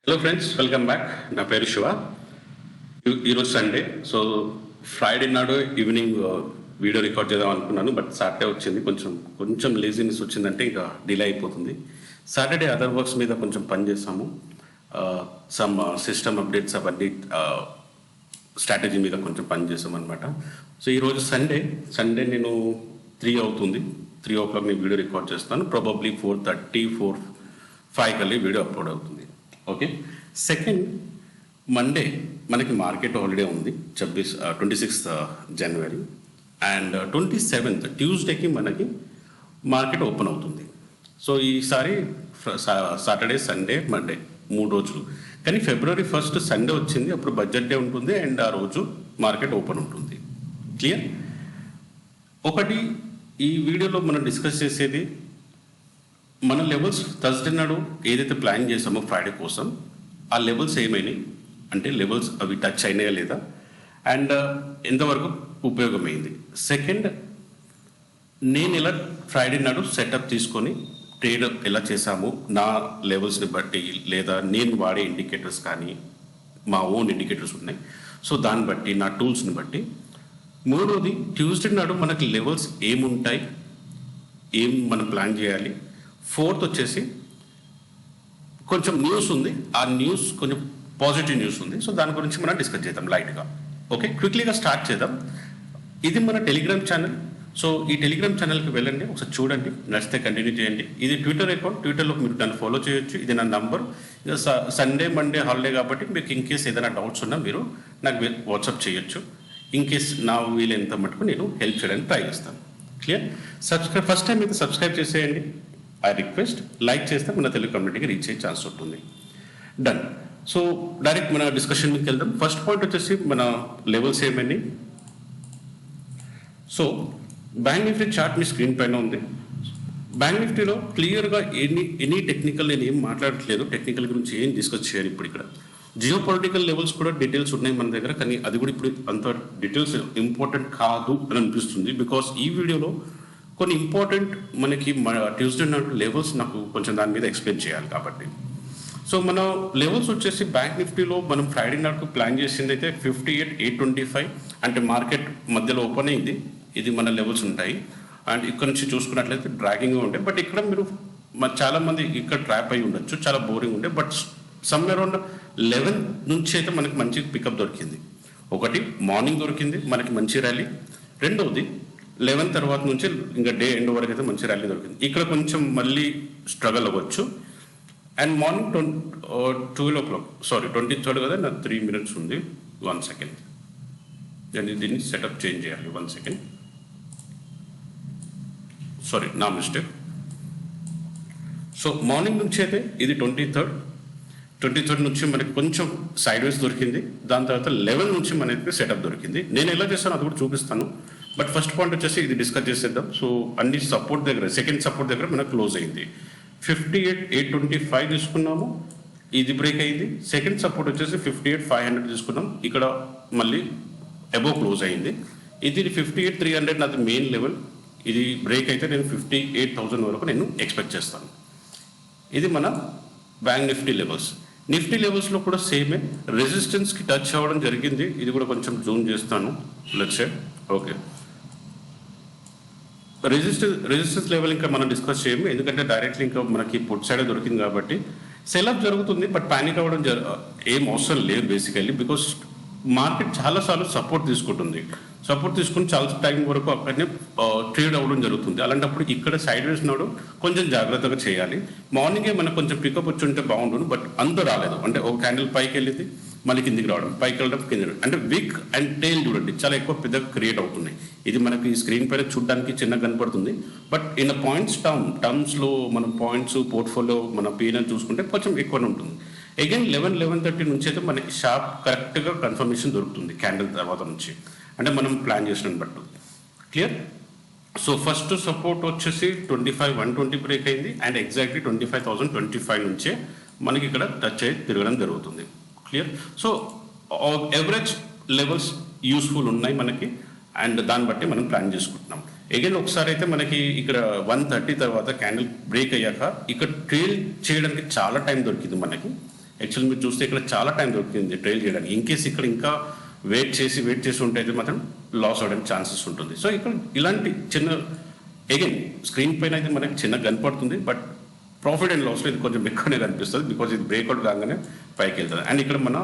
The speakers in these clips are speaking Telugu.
Hello friends, welcome back. నా పేరు శివ. ఈరోజు సండే, సో ఫ్రైడే నాడు ఈవినింగ్ వీడియో రికార్డ్ చేద్దాం అనుకున్నాను. బట్ సాటర్డే వచ్చింది, కొంచెం లేజినెస్ వచ్చిందంటే ఇంకా డిలే అయిపోతుంది. సాటర్డే అదర్ వర్క్స్ మీద కొంచెం పని చేస్తాము. సమ్ సిస్టమ్ అప్డేట్స్ అవన్నీ స్ట్రాటజీ మీద కొంచెం పని చేసాం అనమాట. సో ఈరోజు సండే నేను 3 అవుతుంది. 3 o'clock నేను వీడియో రికార్డ్ చేస్తాను. ప్రాబబ్లీ 4:30, 5 కల్లా వీడియో అప్లోడ్ అవుతుంది. ఓకే. సెకండ్, మండే మనకి మార్కెట్ హాలిడే ఉంది, 26th జనవరి. అండ్ 27th ట్యూస్డేకి మనకి మార్కెట్ ఓపెన్ అవుతుంది. సో ఈసారి సాటర్డే, సండే, మండే 3 రోజులు. కానీ February 1st సండే వచ్చింది, అప్పుడు బడ్జెట్ డే ఉంటుంది అండ్ ఆ రోజు మార్కెట్ ఓపెన్ ఉంటుంది. క్లియర్? ఒకటి, ఈ వీడియోలో మనం డిస్కస్ చేసేది మన లెవెల్స్ థర్స్డే నాడు ఏదైతే ప్లాన్ చేసామో ఫ్రైడే కోసం, ఆ లెవెల్స్ ఏమైనాయి అంటే లెవెల్స్ అవి టచ్ అయినాయా లేదా, అండ్ ఎంతవరకు ఉపయోగమైంది. సెకండ్, నేను ఎలా ఫ్రైడే నాడు సెటప్ తీసుకొని ట్రేడ్ ఎలా చేశాము, నా లెవెల్స్ని బట్టి లేదా నేను వాడే ఇండికేటర్స్ కానీ మా ఓన్ ఇండికేటర్స్ ఉన్నాయి, సో దాన్ని బట్టి నా టూల్స్ని బట్టి. మూడోది, ట్యూస్డే నాడు మనకి లెవెల్స్ ఏముంటాయి, ఏం మనం ప్లాన్ చేయాలి. ఫోర్త్ వచ్చేసి కొంచెం న్యూస్ ఉంది, ఆ న్యూస్ కొంచెం పాజిటివ్ న్యూస్ ఉంది, సో దాని గురించి మనం డిస్కస్ చేద్దాం లైట్గా. ఓకే, క్విక్లీగా స్టార్ట్ చేద్దాం. ఇది మన టెలిగ్రామ్ ఛానల్. సో ఈ టెలిగ్రామ్ ఛానల్కి వెళ్ళండి, ఒకసారి చూడండి, నచ్చితే కంటిన్యూ చేయండి. ఇది ట్విట్టర్ అకౌంట్, ట్విట్టర్లో మీరు దాన్ని ఫాలో చేయొచ్చు. ఇది నా నంబర్. సండే మండే హాలిడే కాబట్టి మీకు ఇన్ కేస్ ఏదైనా డౌట్స్ ఉన్నా మీరు నాకు వాట్సాప్ చేయొచ్చు. ఇన్ కేస్ నా వీలైనంత మటుకు నేను హెల్ప్ చేయడానికి ట్రై చేస్తాను. క్లియర్? ఫస్ట్ టైం అయితే సబ్స్క్రైబ్ చేసేయండి. ఐ రిక్వెస్ట్, లైక్ చేస్తే మన తెలుగు కమ్యూనిటీకి రీచ్ అయ్యే ఛాన్స్ ఉంటుంది. డన్. సో డైరెక్ట్ మన డిస్కషన్ మీకు వెళ్దాం. ఫస్ట్ పాయింట్ వచ్చేసి మన లెవెల్స్ ఏమని. బ్యాంక్ నిఫ్టీ చార్ట్ మీ స్క్రీన్ పైన ఉంది. బ్యాంక్ నిఫ్టీలో క్లియర్గా ఎనీ టెక్నికల్ నేను ఏం మాట్లాడట్లేదు, టెక్నికల్ గురించి ఏం డిస్కస్ చేయాలి ఇప్పుడు. ఇక్కడ జియో పొలిటికల్ లెవెల్స్ కూడా డీటెయిల్స్ ఉన్నాయి మన దగ్గర, కానీ అది కూడా ఇప్పుడు అంత డీటెయిల్స్ ఇంపార్టెంట్ కాదు అని అనిపిస్తుంది. బికాస్ ఈ వీడియోలో కొన్ని ఇంపార్టెంట్ మనకి ట్యూస్డే నాడు లెవెల్స్ నాకు కొంచెం దాని మీద ఎక్స్ప్లెయిన్ చేయాలి కాబట్టి. సో మన లెవెల్స్ వచ్చేసి బ్యాంక్ నిఫ్టీలో మనం ఫ్రైడే నాడు ప్లాన్ చేసింది అయితే 58,825, అంటే మార్కెట్ మధ్యలో ఓపెన్ అయింది. ఇది మన లెవెల్స్ ఉంటాయి. అండ్ ఇక్కడ నుంచి చూసుకున్నట్లయితే డ్రాగింగ్గా ఉండే, బట్ ఇక్కడ మీరు చాలామంది ఇక్కడ ట్రాప్ అయి ఉండొచ్చు, చాలా బోరింగ్ ఉండే. బట్ సమ్వేర్ అరౌండ్ 11 నుంచి అయితే మనకి మంచి పికప్ దొరికింది. ఒకటి, మార్నింగ్ దొరికింది మనకి మంచి ర్యాలీ. రెండవది, 11 తర్వాత నుంచి ఇంకా డే ఎండ్ వరకు అయితే మంచి ర్యాలీ దొరికింది. ఇక్కడ కొంచెం మళ్ళీ స్ట్రగల్ అవ్వచ్చు. అండ్ మార్నింగ్ 12 o'clock, 23rd కదా, నా 3 minutes ఉంది. 1 second, నేను దీన్ని సెటప్ చేంజ్ చేయాలి. 1 second, నా మిస్టేక్. సో మార్నింగ్ నుంచి అయితే ఇది 23rd నుంచి మనకి కొంచెం సైడ్ వేస్ దొరికింది. దాని తర్వాత 11 నుంచి మనకి సెటప్ దొరికింది. నేను ఎలా చేస్తాను అది కూడా చూపిస్తాను. బట్ ఫస్ట్ పాయింట్ వచ్చేసి ఇది డిస్కస్ చేసేద్దాం. సో అన్ని సపోర్ట్ దగ్గర, సెకండ్ సపోర్ట్ దగ్గర మనకు క్లోజ్ అయింది. 58,825 తీసుకున్నాము, ఇది బ్రేక్ అయింది. సెకండ్ సపోర్ట్ వచ్చేసి 58,500 తీసుకున్నాం, ఇక్కడ మళ్ళీ అబోవ్ క్లోజ్ అయింది. ఇది 58,300 నాది మెయిన్ లెవెల్. ఇది బ్రేక్ అయితే నేను 58,000 వరకు నేను ఎక్స్పెక్ట్ చేస్తాను. ఇది మన బ్యాంక్ నిఫ్టీ లెవెల్స్. నిఫ్టీ లెవెల్స్లో కూడా సేమే, రెసిస్టెన్స్కి టచ్ అవ్వడం జరిగింది. ఇది కూడా కొంచెం జూమ్ చేస్తాను, let's say. Okay, resistance level ఇంకా మనం డిస్కస్ చేయము, ఎందుకంటే డైరెక్ట్లీ ఇంకా మనకి పుట్ సైడ్ దొరికింది కాబట్టి సెలప్ జరుగుతుంది. బట్ పానిక్ అవ్వడం ఏం అవసరం లేదు బేసికల్లీ, బికాస్ మార్కెట్ చాలాసార్లు సపోర్ట్ తీసుకుని చాలా టైం వరకు అక్కడనే ట్రేడ్ అవ్వడం జరుగుతుంది. అలాంటప్పుడు ఇక్కడ సైడ్ వేస్ నాడు కొంచెం జాగ్రత్తగా చేయాలి. మార్నింగే మనకు కొంచెం పికప్ వచ్చి ఉంటే బాగుంటుంది, బట్ అంత రాలేదు. అంటే ఒక క్యాండిల్ పైకి వెళ్ళింది, మళ్ళీ కిందికి రావడం, పైకి వెళ్ళడం, కింద, అంటే విక్ అండ్ టైల్ చూడండి చాలా ఎక్కువ పెద్దగా క్రియేట్ అవుతున్నాయి. ఇది మనకి స్క్రీన్ పైన చూడడానికి చిన్నగా కనపడుతుంది, బట్ ఇన్ పాయింట్స్ టర్మ్స్లో మన పాయింట్స్ పోర్ట్ఫోలియో మన P&L చూసుకుంటే కొంచెం ఎక్కువనే ఉంటుంది. అగైన్ 11-11:30 నుంచి అయితే మనకి షార్ప్ కరెక్ట్గా కన్ఫర్మేషన్ దొరుకుతుంది క్యాండిల్ తర్వాత నుంచి, అంటే మనం ప్లాన్ చేసిన బట్టు. క్లియర్? సో ఫస్ట్ సపోర్ట్ వచ్చేసి 25,120 బ్రేక్ అయింది, అండ్ ఎగ్జాక్ట్లీ 25,025 నుంచే మనకి ఇక్కడ టచ్ అయ్యి తిరగడం జరుగుతుంది. Clear? So average levels useful ఉన్నాయి మనకి, అండ్ దాన్ని బట్టి మనం ప్లాన్ చేసుకుంటున్నాం. అగైన్ ఒకసారి అయితే మనకి ఇక్కడ 1:30 తర్వాత క్యాండిల్ బ్రేక్ అయ్యాక ఇక్కడ ట్రేడ్ చేయడానికి చాలా టైం దొరికింది మనకి. యాక్చువల్లీ మీరు చూస్తే ఇక్కడ చాలా టైం దొరికింది ట్రైల్ చేయడానికి. ఇన్ కేస్ ఇక్కడ ఇంకా వెయిట్ చేసి ఉంటే అయితే మాత్రం లాస్ అవ్వడానికి ఛాన్సెస్ ఉంటుంది. సో ఇక్కడ ఇలాంటి చిన్న అగైన్ స్క్రీన్ పైన అయితే మనకి చిన్న కనపడుతుంది, బట్ ప్రాఫిట్ అండ్ లాస్లో ఇది కొంచెం ఎక్కువనే కనిపిస్తుంది, బికాజ్ ఇది బ్రేక్అవుట్ కాగానే పైకి వెళ్తుంది. అండ్ ఇక్కడ మన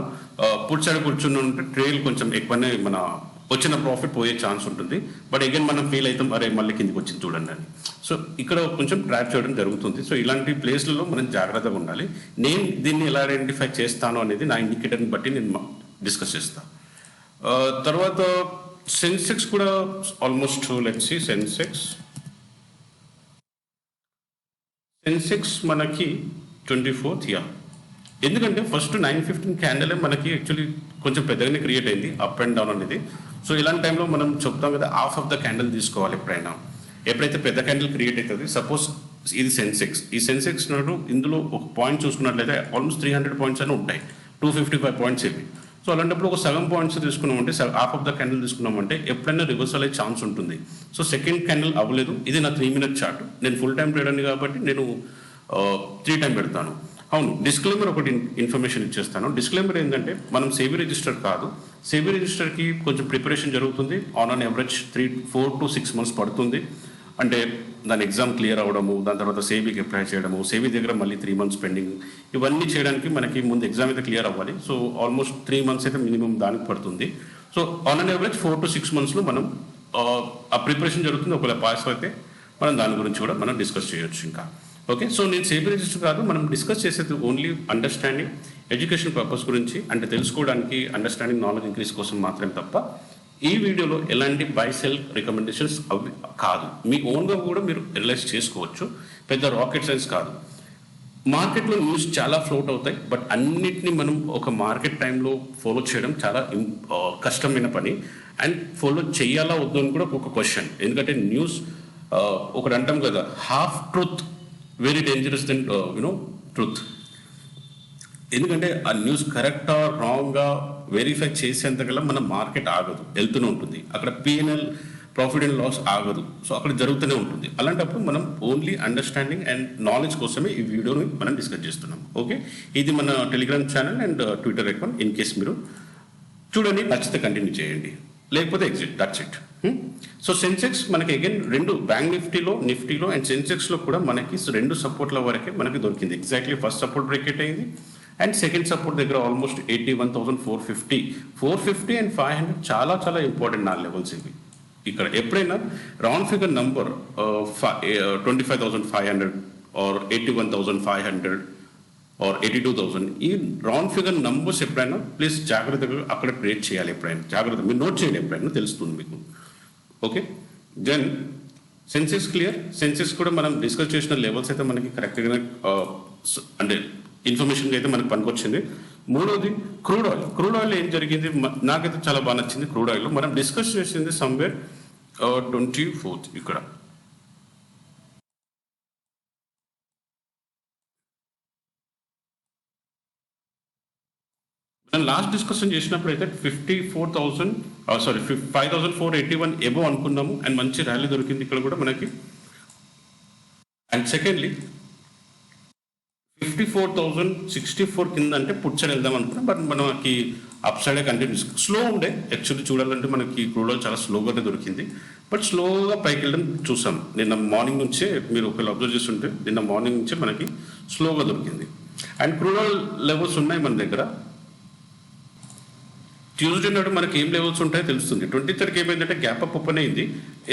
పుట్ సైడ్ కూర్చుని ఉంటే ట్రైల్ కొంచెం ఎక్కువనే మన వచ్చిన ప్రాఫిట్ పోయే ఛాన్స్ ఉంటుంది. బట్ అగైన్ మనం ఫీల్ అవుతాం, అరే మళ్ళీ కిందికి వచ్చింది చూడండి అని. సో ఇక్కడ కొంచెం ట్రాప్ చేయడం జరుగుతుంది. సో ఇలాంటి ప్లేస్లలో మనం జాగ్రత్తగా ఉండాలి. నేను దీన్ని ఎలా ఐడెంటిఫై చేస్తాను అనేది నా ఇండికేటర్ని బట్టి నేను డిస్కస్ చేస్తాను. తర్వాత సెన్సెక్స్ కూడా ఆల్మోస్ట్ లెట్స్ సీ సెన్సెక్స్ మనకి 24th ఇయర్, ఎందుకంటే ఫస్ట్ 915 క్యాండిల్ మనకి యాక్చువల్లీ కొంచెం పెద్దగానే క్రియేట్ అయింది అప్ అండ్ డౌన్ అనేది. సో ఇలాంటి టైంలో మనం చెప్తాం కదా, హాఫ్ ఆఫ్ ద క్యాండిల్ తీసుకోవాలి ఎప్పుడైతే పెద్ద క్యాండిల్ క్రియేట్ అవుతుంది. సపోజ్ ఇది సెన్సెక్స్, ఈ సెన్సెక్స్ నాడు ఇందులో ఒక పాయింట్ చూసుకున్నట్లయితే ఆల్మోస్ట్ 300 పాయింట్స్ అని ఉంటాయి, 255 పాయింట్స్ ఇవి. సో అలాంటప్పుడు ఒక సగం పాయింట్స్ తీసుకున్నామంటే, హాఫ్ ఆఫ్ ద క్యాండిల్ తీసుకున్నామంటే ఎప్పుడైనా రివర్సల్ అయ్యే ఛాన్స్ ఉంటుంది. సో సెకండ్ క్యాండిల్ అవ్వలేదు, ఇది నా 3 minute చార్ట్. నేను ఫుల్ టైం ట్రేడర్ని కాబట్టి నేను 3 టైం పెడతాను. అవును, డిస్క్లైమర్ ఒకటి ఇన్ఫర్మేషన్ ఇచ్చేస్తాను. డిస్క్లైమర్ ఏంటంటే మనం సేబీ రిజిస్టర్ కాదు, సేబీ రిజిస్టర్కి కొంచెం ప్రిపరేషన్ జరుగుతుంది. On an average 4 to 6 months పడుతుంది. అంటే దాని ఎగ్జామ్ క్లియర్ అవ్వడము, దాని తర్వాత సేబీకి అప్లై చేయడము, సేబీ దగ్గర మళ్ళీ 3 months పెండింగ్, ఇవన్నీ చేయడానికి మనకి ముందు ఎగ్జామ్ అయితే క్లియర్ అవ్వాలి. సో ఆల్మోస్ట్ 3 months అయితే మినిమం దానికి పడుతుంది. So on an average 4 to 6 monthsలో మనం ఆ ప్రిపరేషన్ జరుగుతుంది. ఒకవేళ పాస్ అయితే మనం దాని గురించి కూడా మనం డిస్కస్ చేయొచ్చు ఇంకా. ఓకే, సో నేను సేబీ రిజిస్టర్ కాదు, మనం డిస్కస్ చేసేది ఓన్లీ అండర్స్టాండింగ్ ఎడ్యుకేషన్ పర్పస్ గురించి, అంటే తెలుసుకోవడానికి, అండర్స్టాండింగ్ నాలెడ్జ్ ఇంక్రీజ్ కోసం మాత్రమే తప్ప ఈ వీడియోలో ఎలాంటి బై సెల్ రికమెండేషన్స్ అవి కాదు. మీ ఓన్గా కూడా మీరు రియలైజ్ చేసుకోవచ్చు, పెద్ద రాకెట్ సైన్స్ కాదు. మార్కెట్లో న్యూస్ చాలా ఫ్లోట్ అవుతాయి, బట్ అన్నిటినీ మనం ఒక మార్కెట్ టైంలో ఫాలో చేయడం చాలా కష్టమైన పని. అండ్ ఫాలో చేయాలా వద్దు అని కూడా ఒక క్వశ్చన్, ఎందుకంటే న్యూస్ ఒకటి అంటాం కదా, half truth very dangerous than truth. ఎందుకంటే ఆ న్యూస్ కరెక్టా రాంగ్గా వెరిఫై చేసేంతకల్లా మన మార్కెట్ ఆగదు, వెళ్తూనే ఉంటుంది. అక్కడ పిఎన్ఎల్ ప్రాఫిట్ అండ్ లాస్ ఆగదు. సో అక్కడ జరుగుతూనే ఉంటుంది. అలాంటప్పుడు మనం ఓన్లీ అండర్స్టాండింగ్ అండ్ నాలెడ్జ్ కోసమే ఈ వీడియోని మనం డిస్కస్ చేస్తున్నాం. ఓకే, ఇది మన Telegram channel and Twitter account. In case మీరు చూడండి, నచ్చితే కంటిన్యూ చేయండి, లేకపోతే exit, that's it. So Sensex మనకి అగైన్ రెండు, బ్యాంక్ నిఫ్టీలో అండ్ సెన్సెక్స్లో కూడా మనకి 2 సపోర్ట్ల వరకే మనకి దొరికింది. ఎగ్జాక్ట్లీ ఫస్ట్ సపోర్ట్ బ్రేకెట్ అయింది అండ్ సెకండ్ సపోర్ట్ దగ్గర ఆల్మోస్ట్ 81,450 అండ్ 500 చాలా చాలా ఇంపార్టెంట్ నా లెవెల్స్ ఇవి. ఇక్కడ ఎప్పుడైనా round figure number 25,500 or 81,500 or 82,000, ఈ రౌండ్ ఫిగర్ నంబర్స్ ఎప్పుడైనా ప్లీజ్ జాగ్రత్తగా అక్కడ ట్రేడ్ చేయాలి. ఎప్పుడైనా జాగ్రత్త మీరు నోట్ చేయండి, ఎప్పుడైనా తెలుస్తుంది మీకు. Okay, then Sensex clear. Sensex కూడా మనం డిస్కస్ చేసిన లెవెల్స్ అయితే మనకి కరెక్ట్గా అంటే ఇన్ఫర్మేషన్కి అయితే మనకు పనికొచ్చింది. మూడోది క్రూడ్ ఆయిల్ ఏం జరిగింది నాకైతే చాలా బాగా నచ్చింది. క్రూడ్ ఆయిల్ మనం డిస్కస్ చేసింది సమ్వేర్ 24th ఇక్కడ. మనం లాస్ట్ డిస్కషన్ చేసినప్పుడు అయితే 5,481 ఎబో అనుకున్నాము అండ్ మంచి ర్యాలీ దొరికింది ఇక్కడ కూడా మనకి. అండ్ సెకండ్లీ 54,064 కింద అంటే పుట్ సైడ్ వెళ్దాం అనుకున్నాం, బట్ మనకి అప్ సైడే కంటిన్యూస్ స్లో ఉండే. యాక్చువల్లీ చూడాలంటే మనకి క్రూడ్ ఆయిల్ చాలా స్లోగానే దొరికింది, బట్ స్లోగా పైకి వెళ్ళడం చూసాం. నిన్న మార్నింగ్ నుంచే మీరు ఒకవేళ అబ్జర్వ్ చేస్తుంటే నిన్న మార్నింగ్ నుంచే మనకి స్లోగా దొరికింది. అండ్ క్రూడ్ ఆయిల్ లెవెల్స్ ఉన్నాయి మన దగ్గర. ట్యూస్డే నాడు మనకి ఏం లెవెల్స్ ఉంటాయో తెలుస్తుంది. 23rd ఏమైందంటే గ్యాప్ అప్ ఓపెన్ అయింది.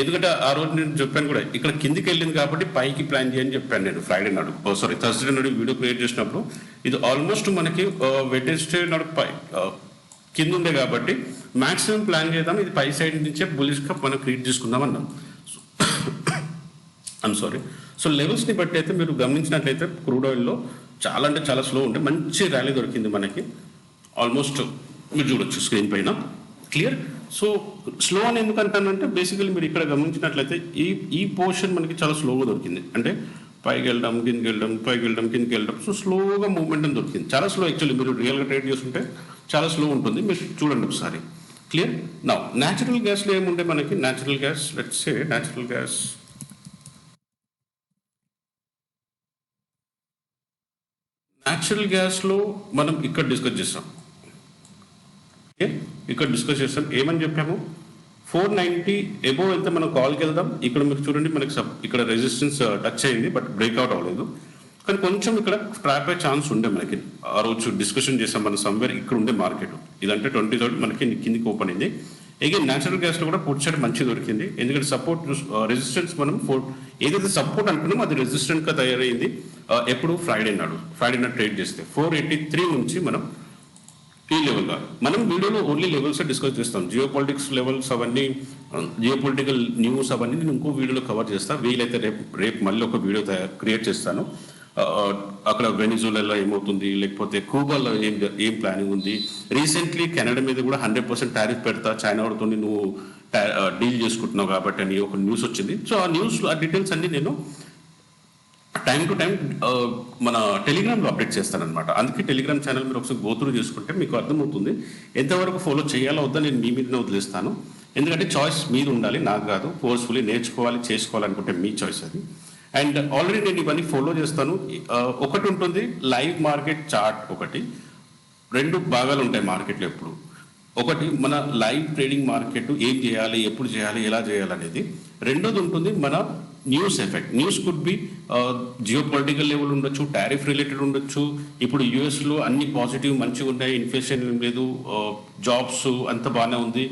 ఎందుకంటే ఆ రోజు నేను చెప్పాను కూడా, ఇక్కడ కిందికి వెళ్ళింది కాబట్టి పైకి ప్లాన్ చేయని చెప్పాను నేను థర్స్డే నాడు వీడియో క్రియేట్ చేసినప్పుడు. ఇది ఆల్మోస్ట్ మనకి వెడ్నెస్డే నాడు కింద ఉండే కాబట్టి మాక్సిమం ప్లాన్ చేద్దాం, ఇది పై సైడ్ నుంచే బులిష్గా మనం క్రియేట్ చేసుకుందాం అన్నాం. సో లెవెల్స్ని బట్టి అయితే మీరు గమనించినట్లయితే క్రూడ్ ఆయిల్లో చాలా అంటే చాలా స్లో ఉంటే మంచి ర్యాలీ దొరికింది మనకి. ఆల్మోస్ట్ మీరు చూడొచ్చు స్క్రీన్ పైన క్లియర్. సో స్లో అని ఎందుకు అంటానంటే బేసికలీ మీరు ఇక్కడ గమనించినట్లయితే ఈ పోర్షన్ మనకి చాలా స్లోగా దొరికింది. అంటే పైకి వెళ్ళడం కిందికి వెళ్ళడం పైకి వెళ్ళడం కిందికి వెళ్ళడం, సో స్లోగా మూవ్మెంట్ అని దొరికింది. చాలా స్లో. యాక్చువల్లీ మీరు రియల్గా ట్రేడ్ చేస్తుంటే చాలా స్లో ఉంటుంది, మీరు చూడండి ఒకసారి క్లియర్. నా న్యాచురల్ గ్యాస్లో ఏముంటే మనకి న్యాచురల్ గ్యాస్ న్యాచురల్ గ్యాస్లో మనం ఇక్కడ డిస్కస్ చేస్తాం. ఓకే, ఇక్కడ డిస్కస్ చేస్తాం. ఏమని చెప్పాము, 490 ఎబోవ్ వెళ్తే మనం కాల్కి వెళ్దాం. ఇక్కడ మీరు చూడండి, మనకి ఇక్కడ రెసిస్టెన్స్ టచ్ అయింది బట్ బ్రేక్అవుట్ అవ్వలేదు. కానీ కొంచెం ఇక్కడ ట్రాప్ అయ్యే ఛాన్స్ ఉండే మనకి. ఆ రోజు డిస్కషన్ చేసాం మనం, సమ్వేర్ ఇక్కడ ఉండే మార్కెట్ ఇదంటే 23rd మనకి కిందికి ఓపెన్ అయింది. అగైన్ న్యాచురల్ గ్యాస్లో కూడా పుట్ సైడ్ మంచి దొరికింది. ఎందుకంటే సపోర్ట్ రెసిస్టెన్స్ మనం ఏదైతే సపోర్ట్ అనుకున్నామో అది రెసిస్టెంట్గా తయారైంది. ఎప్పుడు ఫ్రైడే నాడు ట్రేడ్ చేస్తే 483 నుంచి మనం ఈ లెవెల్గా మనం వీడియోలో ఓన్లీ లెవెల్స్ డిస్కస్ చేస్తాం. జియో పాలిటిక్స్ లెవెల్స్ అవన్నీ, జియో పొలిటికల్ న్యూస్ అవన్నీ నేను ఇంకో వీడియోలో కవర్ చేస్తాను. వీలైతే రేపు మళ్ళీ ఒక వీడియో క్రియేట్ చేస్తాను. అక్కడ వెనిజులాలో ఏమవుతుంది, లేకపోతే క్యూబాలో ఏం ప్లానింగ్ ఉంది. రీసెంట్లీ కెనడా మీద కూడా 100% టారిఫ్ పెడతా, చైనా వాడితో నువ్వు డీల్ చేసుకుంటున్నావు కాబట్టి అని ఒక న్యూస్ వచ్చింది. సో ఆ న్యూస్, ఆ డీటెయిల్స్ అన్ని నేను టైం టు టైం మన టెలిగ్రామ్లో అప్డేట్ చేస్తానమాట. అందుకే టెలిగ్రామ్ ఛానల్ మీరు ఒకసారి గోత్రూ చేసుకుంటే మీకు అర్థమవుతుంది ఎంతవరకు ఫాలో చేయాలో వద్దా. నేను మీ మీదనే వదిలేస్తాను, ఎందుకంటే చాయిస్ మీద ఉండాలి, నాకు కాదు. ఫోర్స్ఫుల్లీ నేర్చుకోవాలి, చేసుకోవాలనుకుంటే మీ చాయిస్ అది. అండ్ ఆల్రెడీ నేను ఇవన్నీ ఫాలో చేస్తాను. ఒకటి ఉంటుంది లైవ్ మార్కెట్ చార్ట్, ఒకటి 2 భాగాలు ఉంటాయి మార్కెట్లో ఎప్పుడు. ఒకటి మన లైవ్ ట్రేడింగ్ మార్కెట్ ఏం చేయాలి, ఎప్పుడు చేయాలి, ఎలా చేయాలి అనేది. రెండోది ఉంటుంది మన news effect. News could be geo political level ఉండొచ్చు, టారిఫ్ రిలేటెడ్ ఉండొచ్చు. ఇప్పుడు యూఎస్లో అన్ని పాజిటివ్ మంచిగా ఉన్నాయి, ఇన్ఫ్లేషన్ ఏం లేదు, జాబ్స్ అంత బాగానే ఉంది,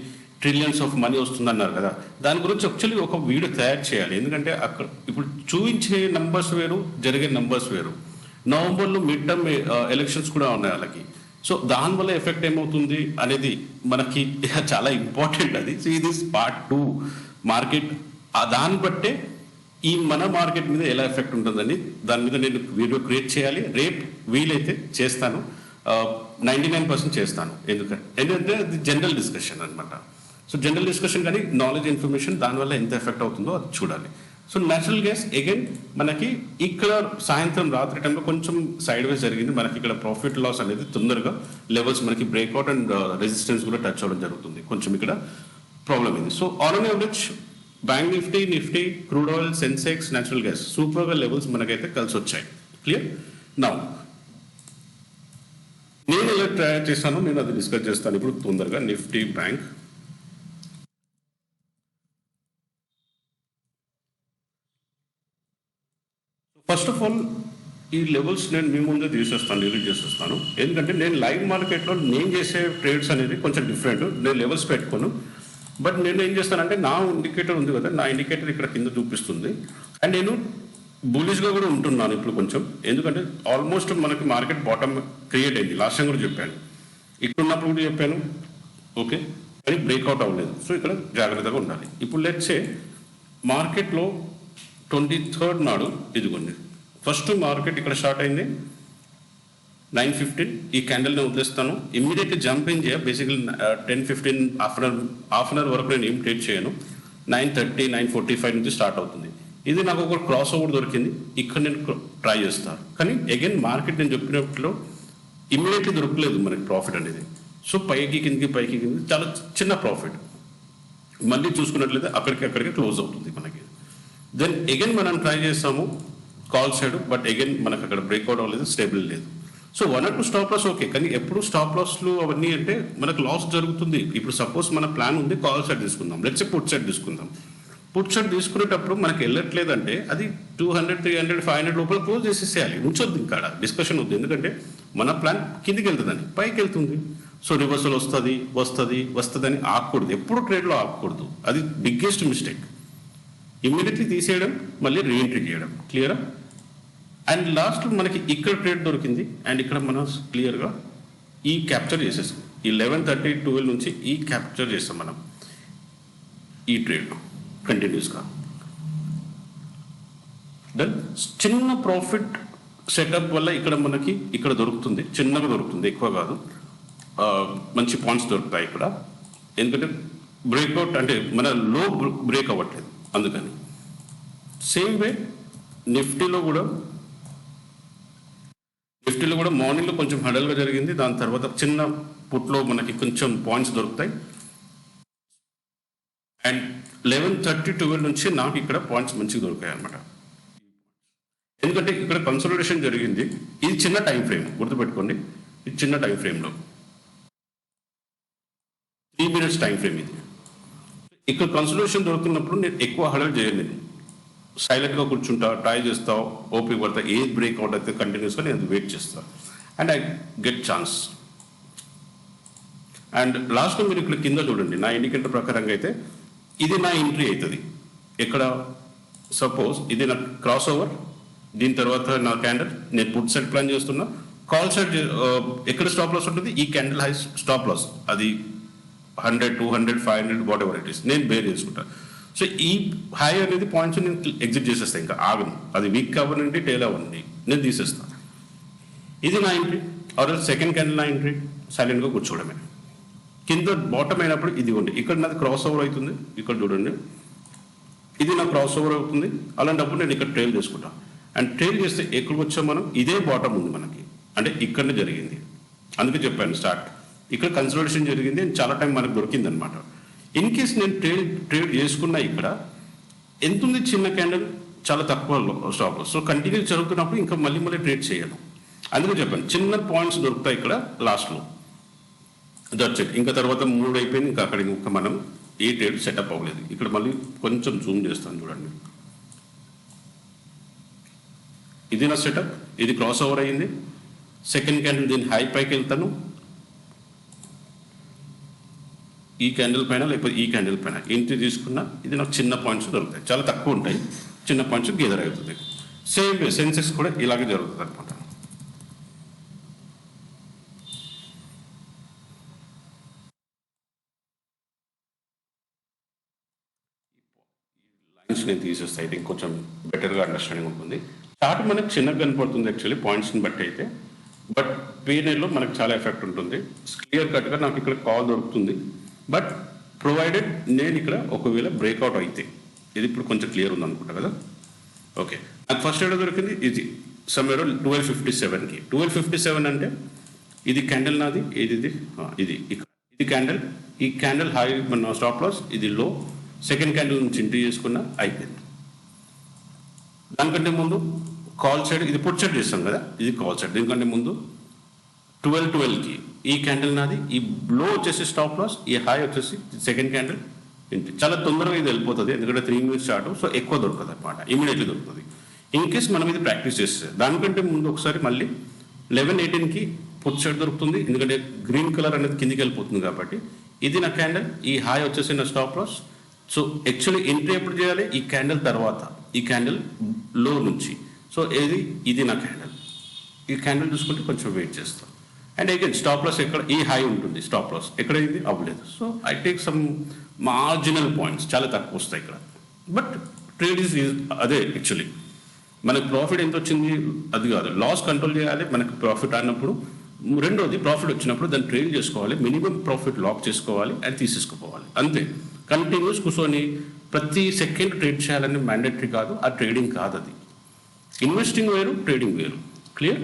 ట్రిలియన్స్ ఆఫ్ మనీ వస్తుందన్నారు కదా. దాని గురించి యాక్చువల్లీ ఒక వీడియో తయారు చేయాలి. ఎందుకంటే అక్కడ ఇప్పుడు చూపించే నంబర్స్ వేరు, జరిగే నంబర్స్ వేరు. నవంబర్లో మిడ్ టర్మ్ ఎలక్షన్స్ కూడా ఉన్నాయి వాళ్ళకి. సో దానివల్ల ఎఫెక్ట్ ఏమవుతుంది అనేది మనకి చాలా ఇంపార్టెంట్ అది. సో ఇది పార్ట్ 2 మార్కెట్. దాన్ని బట్టే ఈ మన మార్కెట్ మీద ఎలా ఎఫెక్ట్ ఉంటుందని దాని మీద నేను వీడియో క్రియేట్ చేయాలి. రేపు వీలైతే చేస్తాను, 99% చేస్తాను. ఎందుకంటే అది జనరల్ డిస్కషన్ అనమాట. సో జనరల్ డిస్కషన్ కానీ నాలెడ్జ్, ఇన్ఫర్మేషన్ దానివల్ల ఎంత ఎఫెక్ట్ అవుతుందో అది చూడాలి. సో న్యాచురల్ గ్యాస్ అగైన్ మనకి ఇక్కడ సాయంత్రం రాత్రి టైంలో కొంచెం సైడ్ వేస్ జరిగింది. మనకి ఇక్కడ ప్రాఫిట్ లాస్ అనేది తొందరగా లెవెల్స్ మనకి బ్రేక్అవుట్ అండ్ రెసిస్టెన్స్ కూడా టచ్ అవ్వడం జరుగుతుంది. కొంచెం ఇక్కడ ప్రాబ్లం ఇది. So on an average bank Nifty, crude oil, Sensex, natural gas సూపర్గా లెవెల్స్ మనకైతే కలిసి వచ్చాయి. క్లియర్. నౌ నేను ఎలా ట్రై చేస్తాను నేను అది డిస్కస్ చేస్తాను ఇప్పుడు తొందరగా. Nifty, bank, first of all ఈ లెవెల్స్ నేను మీ ముందే తీసేస్తాను, డిలీట్ చేసేస్తాను. ఎందుకంటే నేను లైవ్ మార్కెట్లో నేను చేసే ట్రేడ్స్ అనేది కొంచెం డిఫరెంట్. నేను లెవెల్స్ పెట్టుకోను, బట్ నేను ఏం చేస్తానంటే నా ఇండికేటర్ ఉంది కదా, నా ఇండికేటర్ ఇక్కడ కింద చూపిస్తుంది. అండ్ నేను బులిష్గా కూడా ఉంటున్నాను ఇప్పుడు కొంచెం. ఎందుకంటే ఆల్మోస్ట్ మనకి మార్కెట్ బాటమ్ క్రియేట్ అయింది. లాస్ట్ టైం కూడా చెప్పాను, ఇక్కడ ఉన్నప్పుడు కూడా చెప్పాను. ఓకే, కానీ బ్రేక్అవుట్ అవ్వలేదు. సో ఇక్కడ జాగ్రత్తగా ఉండాలి. ఇప్పుడు లెట్సే మార్కెట్లో 23rd నాడు ఇదిగోండి, ఫస్ట్ మార్కెట్ ఇక్కడ స్టార్ట్ అయింది 9:15. ఈ క్యాండిల్ని వదిలేస్తాను. ఇమ్మీడియట్లీ జంప్ ఏం చేయ, బేసికలీ 10-15 హాఫ్ అన్ అవర్ వరకు నేను ఏం ట్రేడ్ చేయను. 9:30, 9:45 నుంచి స్టార్ట్ అవుతుంది. ఇది నాకు ఒక క్రాస్ ఓవర్ దొరికింది, ఇక్కడ నేను ట్రై చేస్తాను. కానీ అగైన్ మార్కెట్ నేను చెప్పినట్లు ఇమ్మీడియట్లీ దొరకలేదు మనకి ప్రాఫిట్ అనేది. సో పైకి కిందకి చాలా చిన్న ప్రాఫిట్. మళ్ళీ చూసుకున్నట్లయితే అక్కడికి క్లోజ్ అవుతుంది మనకి. దెన్ అగైన్ మనం ట్రై చేస్తాము కాల్ సైడ్, బట్ అగైన్ మనకు అక్కడ బ్రేక్అవుట్ అవ్వలేదు, స్టేబుల్ లేదు. So 1 or 2 stop loss okay, కానీ ఎప్పుడు స్టాప్ లాస్లు అవన్నీ అంటే మనకు లాస్ జరుగుతుంది. ఇప్పుడు సపోజ్ మన ప్లాన్ ఉంది కాల్ సైడ్ తీసుకుందాం, లెట్స్ పుట్ సైడ్ తీసుకుందాం. పుట్ సైడ్ తీసుకునేటప్పుడు మనకి వెళ్ళట్లేదంటే అది 200, 300, 500 లోపల క్లోజ్ చేసేసేయాలి, ఉంచొద్దు. ఇంకా డిస్కషన్ వద్దు, ఎందుకంటే మన ప్లాన్ కిందికి వెళ్తుందని పైకి వెళ్తుంది. సో రివర్సల్ వస్తుంది అని ఆగకూడదు, ఎప్పుడు ట్రేడ్లో ఆగకూడదు. అది బిగ్గెస్ట్ మిస్టేక్. ఇమ్మీడియట్లీ తీసేయడం, మళ్ళీ రీఎంట్రీ చేయడం. క్లియరా? అండ్ లాస్ట్ మనకి ఇక్కడ ట్రేడ్ దొరికింది, అండ్ ఇక్కడ మనం క్లియర్గా ఈ క్యాప్చర్ చేసేసాం. ఈ 11:30, 12 నుంచి ఈ క్యాప్చర్ చేస్తాం మనం ఈ ట్రేడ్ కంటిన్యూస్గా. దెన్ చిన్న ప్రాఫిట్ సెటప్ వల్ల ఇక్కడ మనకి ఇక్కడ దొరుకుతుంది, చిన్నగా దొరుకుతుంది, ఎక్కువ కాదు. మంచి పాయింట్స్ దొరుకుతాయి ఇక్కడ, ఎందుకంటే బ్రేక్అవుట్ అంటే మన లో బ్రేక్ అవ్వట్లేదు అందుకని. సేమ్ వే నిఫ్టీలో కూడా మార్నింగ్లో కొంచెం హడల్గా జరిగింది. దాని తర్వాత చిన్న పుట్లో మనకి కొంచెం పాయింట్స్ దొరుకుతాయి. అండ్ 11:30, 12 నుంచి నాకు ఇక్కడ పాయింట్స్ మంచిగా దొరికాయి అనమాట. ఎందుకంటే ఇక్కడ ఇక్కడ కన్సల్టేషన్ జరిగింది, ఇది చిన్న టైం ఫ్రేమ్ గుర్తుపెట్టుకోండి, ఇది చిన్న టైం ఫ్రేమ్లో 3 minutes టైం ఫ్రేమ్ ఇది. ఇక్కడ కన్సల్టేషన్ దొరుకుతున్నప్పుడు నేను ఎక్కువ హడల్ చేయను, నేను సైలెంట్గా కూర్చుంటా, ట్రై చేస్తా, ఓపిక పడతా, ఏది బ్రేక్అవుట్ అయితే కంటిన్యూస్గా నేను వెయిట్ చేస్తాను and I get chance. And లాస్ట్లో మీరు ఇక్కడ కింద చూడండి, నా ఇండికేటర్ ప్రకారంగా అయితే ఇది నా ఎంట్రీ అవుతుంది. ఎక్కడ సపోజ్ ఇది నా క్రాస్ ఓవర్, దీని తర్వాత నా క్యాండిల్ నేను పుట్ సైడ్ ప్లాన్ చేస్తున్నా, కాల్ సైడ్ ఎక్కడ స్టాప్ లాస్ ఉంటుంది, ఈ క్యాండిల్ హై స్టాప్ లాస్ అది 100, 200, 500 వాట్ ఎవర్ ఇట్ ఈస్, నేను బేర్ చేసుకుంటాను. సో ఈ హై అనేది పాయింట్స్ నేను ఎగ్జిట్ చేసేస్తాను, ఇంకా ఆగను, అది వీక్ అవ్వనండి టేల్ అవ్వండి, నేను తీసేస్తాను. ఇది నా ఎంట్రీ. ఆర్ సెకండ్ క్యాండిల్ నా ఎంట్రీ, సైలెంట్గా కూర్చోవడమే. కింద బాటమ్ అయినప్పుడు ఇది ఉంది, ఇక్కడ నాది క్రాస్ ఓవర్ అవుతుంది, ఇక్కడ చూడండి ఇది నా క్రాస్ ఓవర్ అవుతుంది. అలాంటప్పుడు నేను ఇక్కడ ట్రైల్ చేసుకుంటాను. అండ్ ట్రైల్ చేస్తే ఎక్కడికి వచ్చాం మనం, ఇదే బాటమ్ ఉంది మనకి, అంటే ఇక్కడనే జరిగింది. అందుకే చెప్పాను స్టార్ట్, ఇక్కడ కన్సల్టేషన్ జరిగింది అండ్ చాలా టైం మనకు దొరికింది అనమాట. ఇన్ కేస్ నేను ట్రేడ్ చేసుకున్నా, ఇక్కడ ఎంత ఉంది, చిన్న క్యాండిల్, చాలా తక్కువ స్టాప్. సో కంటిన్యూ జరుగుతున్నప్పుడు ఇంకా మళ్ళీ ట్రేడ్ చేయను. అందుకే చెప్పాను చిన్న పాయింట్స్ దొరుకుతాయి ఇక్కడ లాస్ట్లో, దట్స్ ఇట్. ఇంకా తర్వాత 3 అయిపోయింది, ఇంకా అక్కడ ఇంకా మనం ఏ ట్రేడ్ సెటప్ అవ్వలేదు. ఇక్కడ మళ్ళీ కొంచెం జూమ్ చేస్తాను చూడండి, ఇది నా సెటప్, ఇది క్రాస్ ఓవర్ అయ్యింది. సెకండ్ క్యాండిల్ దీని హై పైకి వెళ్తాను, ఈ క్యాండిల్ పైన లేకపోతే ఈ క్యాండిల్ పైన ఎంట్రీ తీసుకున్నా, ఇది నాకు చిన్న పాయింట్స్ దొరుకుతాయి, చాలా తక్కువ ఉంటాయి, చిన్న పాయింట్స్ గేదర్ అవుతుంది. సేమ్ సెన్సెక్స్ కూడా ఇలాగే జరుగుతుంది అనమాట. లైన్స్ నేను తీసేస్తాయి, ఇది కొంచెం బెటర్గా అండర్స్టాండింగ్ ఉంటుంది. చార్ట్ మనకు చిన్నగా కనపడుతుంది యాక్చువల్లీ పాయింట్స్ని బట్టి అయితే, బట్ పీఎన్ఎల్లో మనకు చాలా ఎఫెక్ట్ ఉంటుంది. క్లియర్ కట్గా నాకు ఇక్కడ కాల్ దొరుకుతుంది, బట్ ప్రొవైడెడ్ నేను ఇక్కడ ఒకవేళ బ్రేక్అవుట్ అయితే, ఇది ఇప్పుడు కొంచెం క్లియర్ ఉంది అనుకుంటా కదా. ఓకే, నాకు ఫస్ట్ ఏడో దొరికింది ఇది సమ్వేర్ 1257కి. 1257 అంటే ఇది క్యాండిల్ నాది, ఇది ఇది క్యాండిల్, ఈ క్యాండిల్ హై మన స్టాప్ లాస్, ఇది లో, సెకండ్ క్యాండిల్ నుంచి ఎంట్రీ చేసుకున్నా, అయిపోయింది. దానికంటే ముందు కాల్ సైడ్, ఇది పుట్ సైడ్ చేస్తాం కదా, ఇది కాల్ సైడ్. దీనికంటే ముందు 12కి ఈ క్యాండిల్ నాది, ఈ లో వచ్చేసి స్టాప్ లాస్, ఈ హై వచ్చేసి సెకండ్ క్యాండిల్ ఎంట్రీ. చాలా తొందరగా ఇది వెళ్ళిపోతుంది, ఎందుకంటే 3 minutes చార్ట్, సో ఎక్కువ దొరకదు అనమాట, ఇమీడియట్లీ దొరుకుతుంది. ఇన్ కేస్ మనం ఇది ప్రాక్టీస్ చేస్తే దానికంటే ముందు ఒకసారి మళ్ళీ 11:18కి పుట్ సైడ్ దొరుకుతుంది, ఎందుకంటే గ్రీన్ కలర్ అనేది కిందికి వెళ్ళిపోతుంది కాబట్టి. ఇది నా క్యాండిల్, ఈ హై వచ్చేసి నా stop loss. So actually entry ఎప్పుడు చేయాలి, ఈ క్యాండిల్ తర్వాత, ఈ క్యాండిల్ లో నుంచి. సో ఇది నా క్యాండిల్, ఈ క్యాండిల్ చూసుకుంటే కొంచెం వెయిట్ చేస్తాం. అండ్ అగైన్ స్టాప్ లాస్ ఎక్కడ, ఈ హై ఉంటుంది, స్టాప్ లాస్ ఎక్కడ ఇది అవ్వలేదు. So I take some marginal points, చాలా తక్కువ వస్తాయి ఇక్కడ. బట్ ట్రేడ్ ఈజ్ అదే యాక్చువల్లీ, మనకు ప్రాఫిట్ ఎంత వచ్చింది అది కాదు, లాస్ కంట్రోల్ చేయాలి. మనకు ప్రాఫిట్ అన్నప్పుడు, రెండోది ప్రాఫిట్ వచ్చినప్పుడు దాన్ని ట్రేడ్ చేసుకోవాలి, మినిమం ప్రాఫిట్ లాక్ చేసుకోవాలి అండ్ తీసేసుకోవాలి, అంతే. కంటిన్యూస్ కూర్చొని ప్రతి సెకండ్ ట్రేడ్ చేయాలని మ్యాండేటరీ కాదు, ఆ ట్రేడింగ్ కాదు అది. ఇన్వెస్టింగ్ వేరు, ట్రేడింగ్ వేరు. క్లియర్?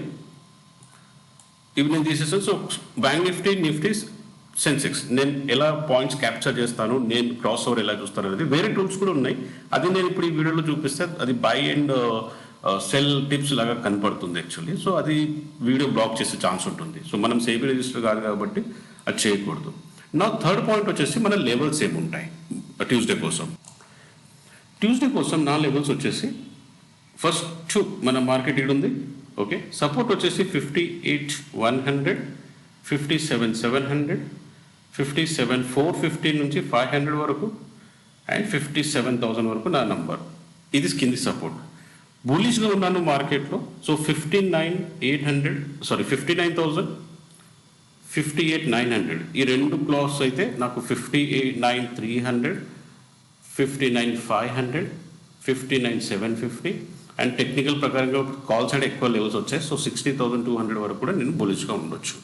ఇవి నేను తీసేస్తాను. సో బ్యాంక్ నిఫ్టీ సెన్సెక్స్ నేను ఎలా పాయింట్స్ క్యాప్చర్ చేస్తాను, నేను క్రాస్ ఓవర్ ఎలా చూస్తాను అనేది వేరే టూల్స్ కూడా ఉన్నాయి. అది నేను ఇప్పుడు ఈ వీడియోలో చూపిస్తే అది బై అండ్ సెల్ టిప్స్ లాగా కనపడుతుంది యాక్చువల్లీ. సో అది వీడియో బ్లాక్ చేసే ఛాన్స్ ఉంటుంది. సో మనం సేబీ రిజిస్టర్ కాదు కాబట్టి అది చేయకూడదు. నా థర్డ్ పాయింట్ వచ్చేసి మన లెవెల్స్ ఏముంటాయి ట్యూస్డే కోసం. నా లెవెల్స్ వచ్చేసి ఫస్ట్ మన మార్కెట్ ఈడ్ ఉంది, ఓకే. సపోర్ట్ వచ్చేసి 58,100, 57,700, 57,450 నుంచి 500 వరకు అండ్ 57,000 వరకు నా నంబర్. ఇది కింది సపోర్ట్. బులిష్గా ఉన్నాను మార్కెట్లో. సో 59,000, 58,900 ఈ రెండు క్లాస్ అయితే నాకు 59,300, 59,500, 59,750 అండ్ టెక్నికల్ ప్రకారంగా కాల్ సైడ్ ఎక్కువ లెవెల్స్ వచ్చాయి. సో 60,200 వరకు కూడా నేను బులిష్గా ఉండొచ్చు.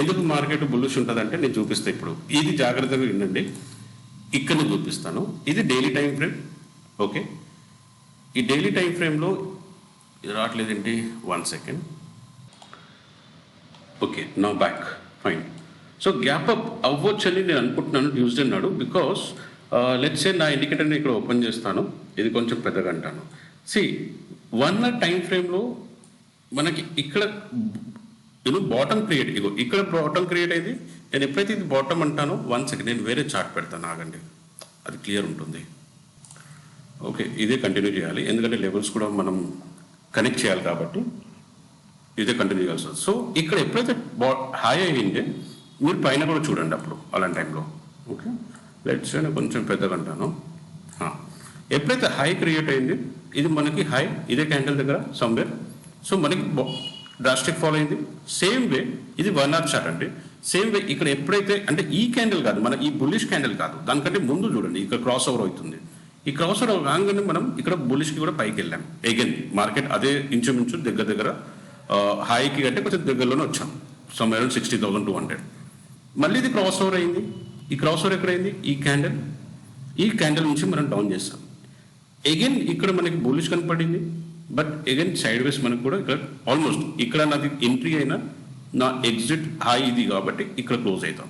ఎందుకు మార్కెట్ బులిష్ ఉంటుందంటే నేను చూపిస్తాను ఇప్పుడు. ఇది జాగ్రత్తగా వినండి, ఇక్కడ చూపిస్తాను. ఇది డైలీ టైం ఫ్రేమ్, ఓకే. ఈ డైలీ టైం ఫ్రేమ్లో ఇది రావట్లేదేంటి, 1 second, okay. Now back, fine. So gap up అవ్వచ్చని నేను అనుకుంటున్నాను ట్యూస్డే నాడు. బికాస్ లెట్స్ సే నా ఇండికేటర్ని ఇక్కడ ఓపెన్ చేస్తాను, ఇది కొంచెం పెద్దగా అంటాను. సి 1 hour టైం ఫ్రేమ్లో మనకి ఇక్కడ బాటమ్ క్రియేట్ ఇగో ఇక్కడ బాటమ్ క్రియేట్ అయింది. నేను ఎప్పుడైతే ఇది బాటమ్ అంటానో 1 సెకండ్ నేను వేరే చార్ట్ పెడతాను, ఆగండి, అది క్లియర్ ఉంటుంది. ఓకే, ఇదే కంటిన్యూ చేయాలి ఎందుకంటే లెవెల్స్ కూడా మనం కనెక్ట్ చేయాలి కాబట్టి ఇదే కంటిన్యూ చేయాల్సి వస్తుంది. సో ఇక్కడ ఎప్పుడైతే హై అయ్యిందే మీరు పైన కూడా చూడండి అప్పుడు అలాంటి టైంలో. ఓకే, లెట్స్ నేను కొంచెం పెద్దగా అంటాను. ఎప్పుడైతే హై క్రియేట్ అయింది, ఇది మనకి హై ఇదే క్యాండిల్ దగ్గర సమ్వేర్. సో మనకి డ్రాస్టిక్ ఫాలో అయింది. సేమ్ వే ఇది 1 hour చార్ట్ అండి. సేమ్ వే ఇక్కడ ఎప్పుడైతే అంటే ఈ క్యాండిల్ కాదు, మన ఈ బుల్లిష్ క్యాండిల్ కాదు, దానికంటే ముందు చూడండి ఇక్కడ క్రాస్ ఓవర్ అవుతుంది. ఈ క్రాస్ ఓవర్ కాగానే మనం ఇక్కడ బుల్లిష్కి కూడా పైకి వెళ్ళాం. అగైన్ మార్కెట్ అదే ఇంచుమించు దగ్గర హైకి అంటే కొంచెం దగ్గరలోనే వచ్చాం, సమ్ అరౌండ్ 60,200. మళ్ళీ ఇది క్రాస్ ఓవర్ అయింది. ఈ క్రాస్ ఓవర్ ఎక్కడైంది, ఈ క్యాండిల్ నుంచి మనం డౌన్ చేస్తాం. అగైన్ ఇక్కడ మనకి బుల్లిష్ కనపడింది, బట్ అగైన్ సైడ్ వేస్ మనకు కూడా ఇక్కడ ఆల్మోస్ట్ ఇక్కడ నాది ఎంట్రీ అయినా నా ఎగ్జిట్ హై ఇది కాబట్టి ఇక్కడ క్లోజ్ అవుతాం.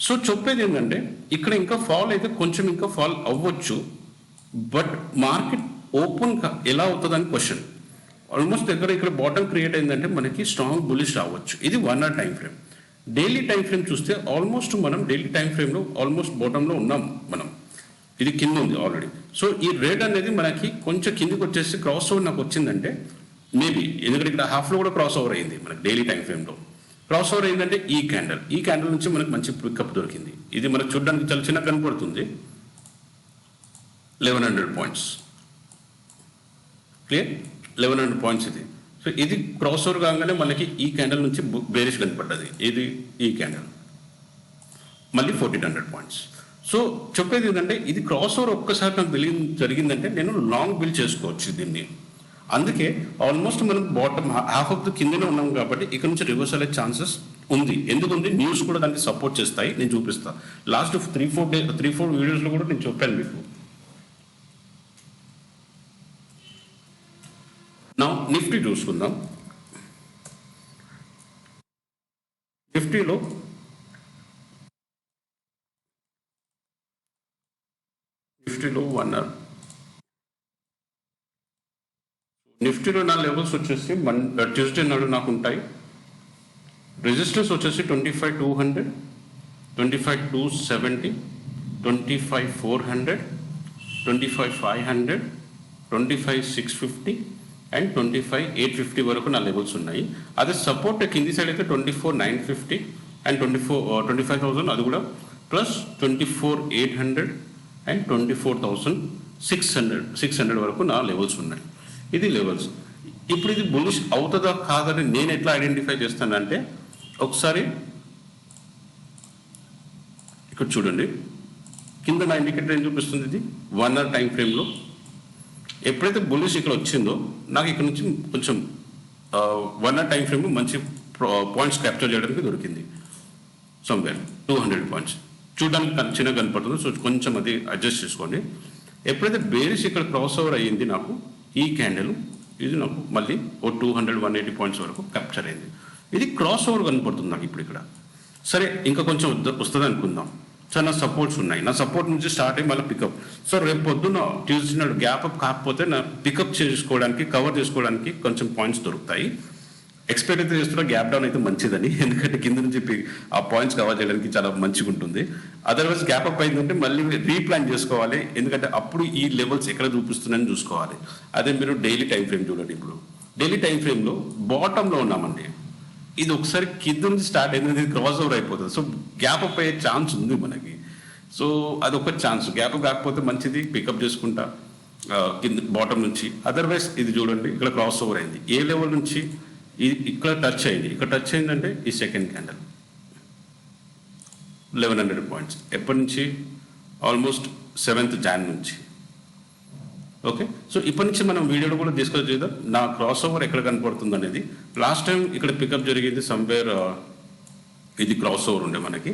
సో చెప్పేది ఏంటంటే ఇక్కడ ఇంకా ఫాల్ అయితే కొంచెం ఇంకా ఫాల్ అవ్వచ్చు, బట్ మార్కెట్ ఓపెన్ ఎలా అవుతుందని క్వశ్చన్. ఆల్మోస్ట్ దగ్గర ఇక్కడ బాటమ్ క్రియేట్ అయిందంటే మనకి స్ట్రాంగ్ బులిష్ రావచ్చు. ఇది 1 hour time frame. Daily time frame చూస్తే ఆల్మోస్ట్ మనం డైలీ టైం ఫ్రేమ్లో ఆల్మోస్ట్ బాటంలో ఉన్నాం మనం, ఇది కింద ఉంది ఆల్రెడీ. సో ఈ రేట్ అనేది మనకి కొంచెం కిందికి వచ్చేసి క్రాస్ ఓవర్ నాకు వచ్చిందంటే మేబీ, ఎందుకంటే ఇక్కడ హాఫ్లో కూడా క్రాస్ ఓవర్ అయింది మనకి డైలీ టైం ఫ్రేమ్లో. క్రాస్ ఓవర్ అయిందంటే ఈ క్యాండిల్ నుంచి మనకు మంచి పికప్ దొరికింది. ఇది మనకు చూడడానికి చాలా చిన్న కనపడుతుంది, 1100 పాయింట్స్. క్లియర్, 1100 పాయింట్స్ ఇది. సో ఇది క్రాస్ ఓవర్ కాగానే మనకి ఈ క్యాండిల్ నుంచి బేరిష్ కనపడ్డది, ఇది ఈ క్యాండిల్ మళ్ళీ 1400 పాయింట్స్. సో చెప్పేది ఏంటంటే ఇది క్రాస్ ఓవర్ ఒక్కసారి నాకు జరిగిందంటే నేను లాంగ్ బిల్డ్ చేసుకోవచ్చు దీన్ని. అందుకే ఆల్మోస్ట్ మనం బాటమ్ హాఫ్ ఆఫ్ ద కిందనే ఉన్నాం కాబట్టి ఇక్కడ నుంచి రివర్స్ అయ్యే ఛాన్సెస్ ఉంది. ఎందుకుంది, న్యూస్ కూడా దానికి సపోర్ట్ చేస్తాయి, నేను చూపిస్తాను. లాస్ట్ 3-4 వీడియోస్లో కూడా నేను చెప్పాను మీకు. నా నిఫ్టీ చూసుకుందాం. నిఫ్టీలో నిఫ్టీలో 1 hour నిఫ్టీలో నా లెవెల్స్ వచ్చేసి ట్యూస్డే నాడు నాకు ఉంటాయి. రెసిస్టెన్స్ వచ్చేసి 25,200, 25,270, 25,400, 25,500, 25,650 అండ్ 25,850 వరకు నా లెవెల్స్ ఉన్నాయి. అదే సపోర్ట్ కింది సైడ్ అయితే 24,950 అండ్ 25,000 అది కూడా, ప్లస్ 24,800 అండ్ 24,600 వరకు నా లెవెల్స్ ఉన్నాయి. ఇది లెవెల్స్. ఇప్పుడు ఇది బులిష్ అవుతుందా కాదని నేను ఎట్లా ఐడెంటిఫై చేస్తానంటే, ఒకసారి ఇక్కడ చూడండి, కింద నా ఇండికేటర్ ఏం చూపిస్తుంది, ఇది 1 hour టైం ఫ్రేమ్లో ఎప్పుడైతే బులిష్ ఇక్కడ వచ్చిందో నాకు ఇక్కడ నుంచి కొంచెం 1 hour టైం ఫ్రేమ్ మంచి పాయింట్స్ క్యాప్చర్ చేయడానికి దొరికింది. సమ్వేర్ 200 పాయింట్స్ చూడడానికి చిన్నగా కనపడుతుంది. సో కొంచెం అది అడ్జస్ట్ చేసుకోండి. ఎప్పుడైతే బేరిష్ ఇక్కడ క్రాస్ ఓవర్ అయ్యింది, నాకు ఈ క్యాండిల్ ఇది నాకు మళ్ళీ 200-180 పాయింట్స్ వరకు క్యాప్చర్ అయింది. ఇది క్రాస్ ఓవర్ కనపడుతుంది నాకు ఇప్పుడు ఇక్కడ. సరే ఇంకా కొంచెం వస్తుంది అనుకుందాం. సార్ నా సపోర్ట్స్ ఉన్నాయి, నా సపోర్ట్ నుంచి స్టార్ట్ అయ్యి మళ్ళీ పికప్. సో రేపు పొద్దున్న ట్యూస్డే నాడు గ్యాప్ అప్ కాకపోతే నా పికప్ చేసుకోవడానికి కవర్ చేసుకోవడానికి కొంచెం పాయింట్స్ దొరుకుతాయి. ఎక్స్పెక్ట్ అయితే చేస్తున్నా గ్యాప్ డౌన్ అయితే మంచిదని, ఎందుకంటే కింద నుంచి ఆ పాయింట్స్ కవర్ చేయడానికి చాలా మంచిగా ఉంటుంది. అదర్వైజ్ గ్యాప్ అప్ అయిందంటే మళ్ళీ రీప్లాన్ చేసుకోవాలి, ఎందుకంటే అప్పుడు ఈ లెవెల్స్ ఎక్కడ చూపిస్తున్నాయని చూసుకోవాలి. అదే మీరు డైలీ టైం ఫ్రేమ్ చూడండి. ఇప్పుడు డైలీ టైం ఫ్రేమ్లో బాటంలో ఉన్నామండి, ఇది ఒకసారి కింద నుంచి స్టార్ట్ అయింది, క్రాస్ ఓవర్ అయిపోతుంది. సో గ్యాప్ అప్ అయ్యే ఛాన్స్ ఉంది మనకి. సో అదొక ఛాన్స్, గ్యాప్ అప్ కాకపోతే మంచిది, పికప్ చేసుకుంటా కింద బాటం నుంచి. అదర్వైజ్ ఇది చూడండి, ఇక్కడ క్రాస్ ఓవర్ అయింది, ఏ లెవెల్ నుంచి ఇది ఇక్కడ టచ్ అయింది. ఇక్కడ టచ్ అయిందంటే ఈ సెకండ్ క్యాండిల్ 1100 పాయింట్స్. ఎప్పటి నుంచి, ఆల్మోస్ట్ 7th Jan నుంచి. ఓకే, సో ఇప్పటి నుంచి మనం వీడియోలో కూడా డిస్కస్ చేద్దాం నా క్రాస్ ఓవర్ ఎక్కడ కనపడుతుంది అనేది. లాస్ట్ టైం ఇక్కడ పికప్ జరిగింది సమ్వేర్, ఇది క్రాస్ ఓవర్ ఉండే మనకి.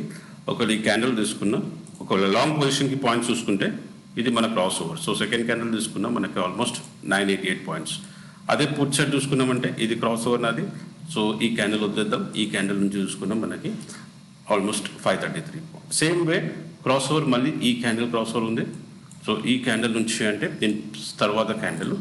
ఒకవేళ ఈ క్యాండిల్ తీసుకున్నా, ఒకవేళ లాంగ్ పొజిషన్కి పాయింట్స్ చూసుకుంటే ఇది మన cross over. So second candle తీసుకున్నా మనకి ఆల్మోస్ట్ 988 పాయింట్స్. అదే పుట్ సైడ్ చూసుకున్నామంటే ఇది క్రాస్ ఓవర్ నాది. సో ఈ క్యాండిల్ వద్దేద్దాం, ఈ క్యాండిల్ నుంచి చూసుకున్నాం మనకి almost 533. Same way cross over మళ్ళీ ఈ క్యాండిల్ క్రాస్ ఓవర్ ఉంది. సో ఈ క్యాండిల్ నుంచి అంటే దీని తర్వాత క్యాండిల్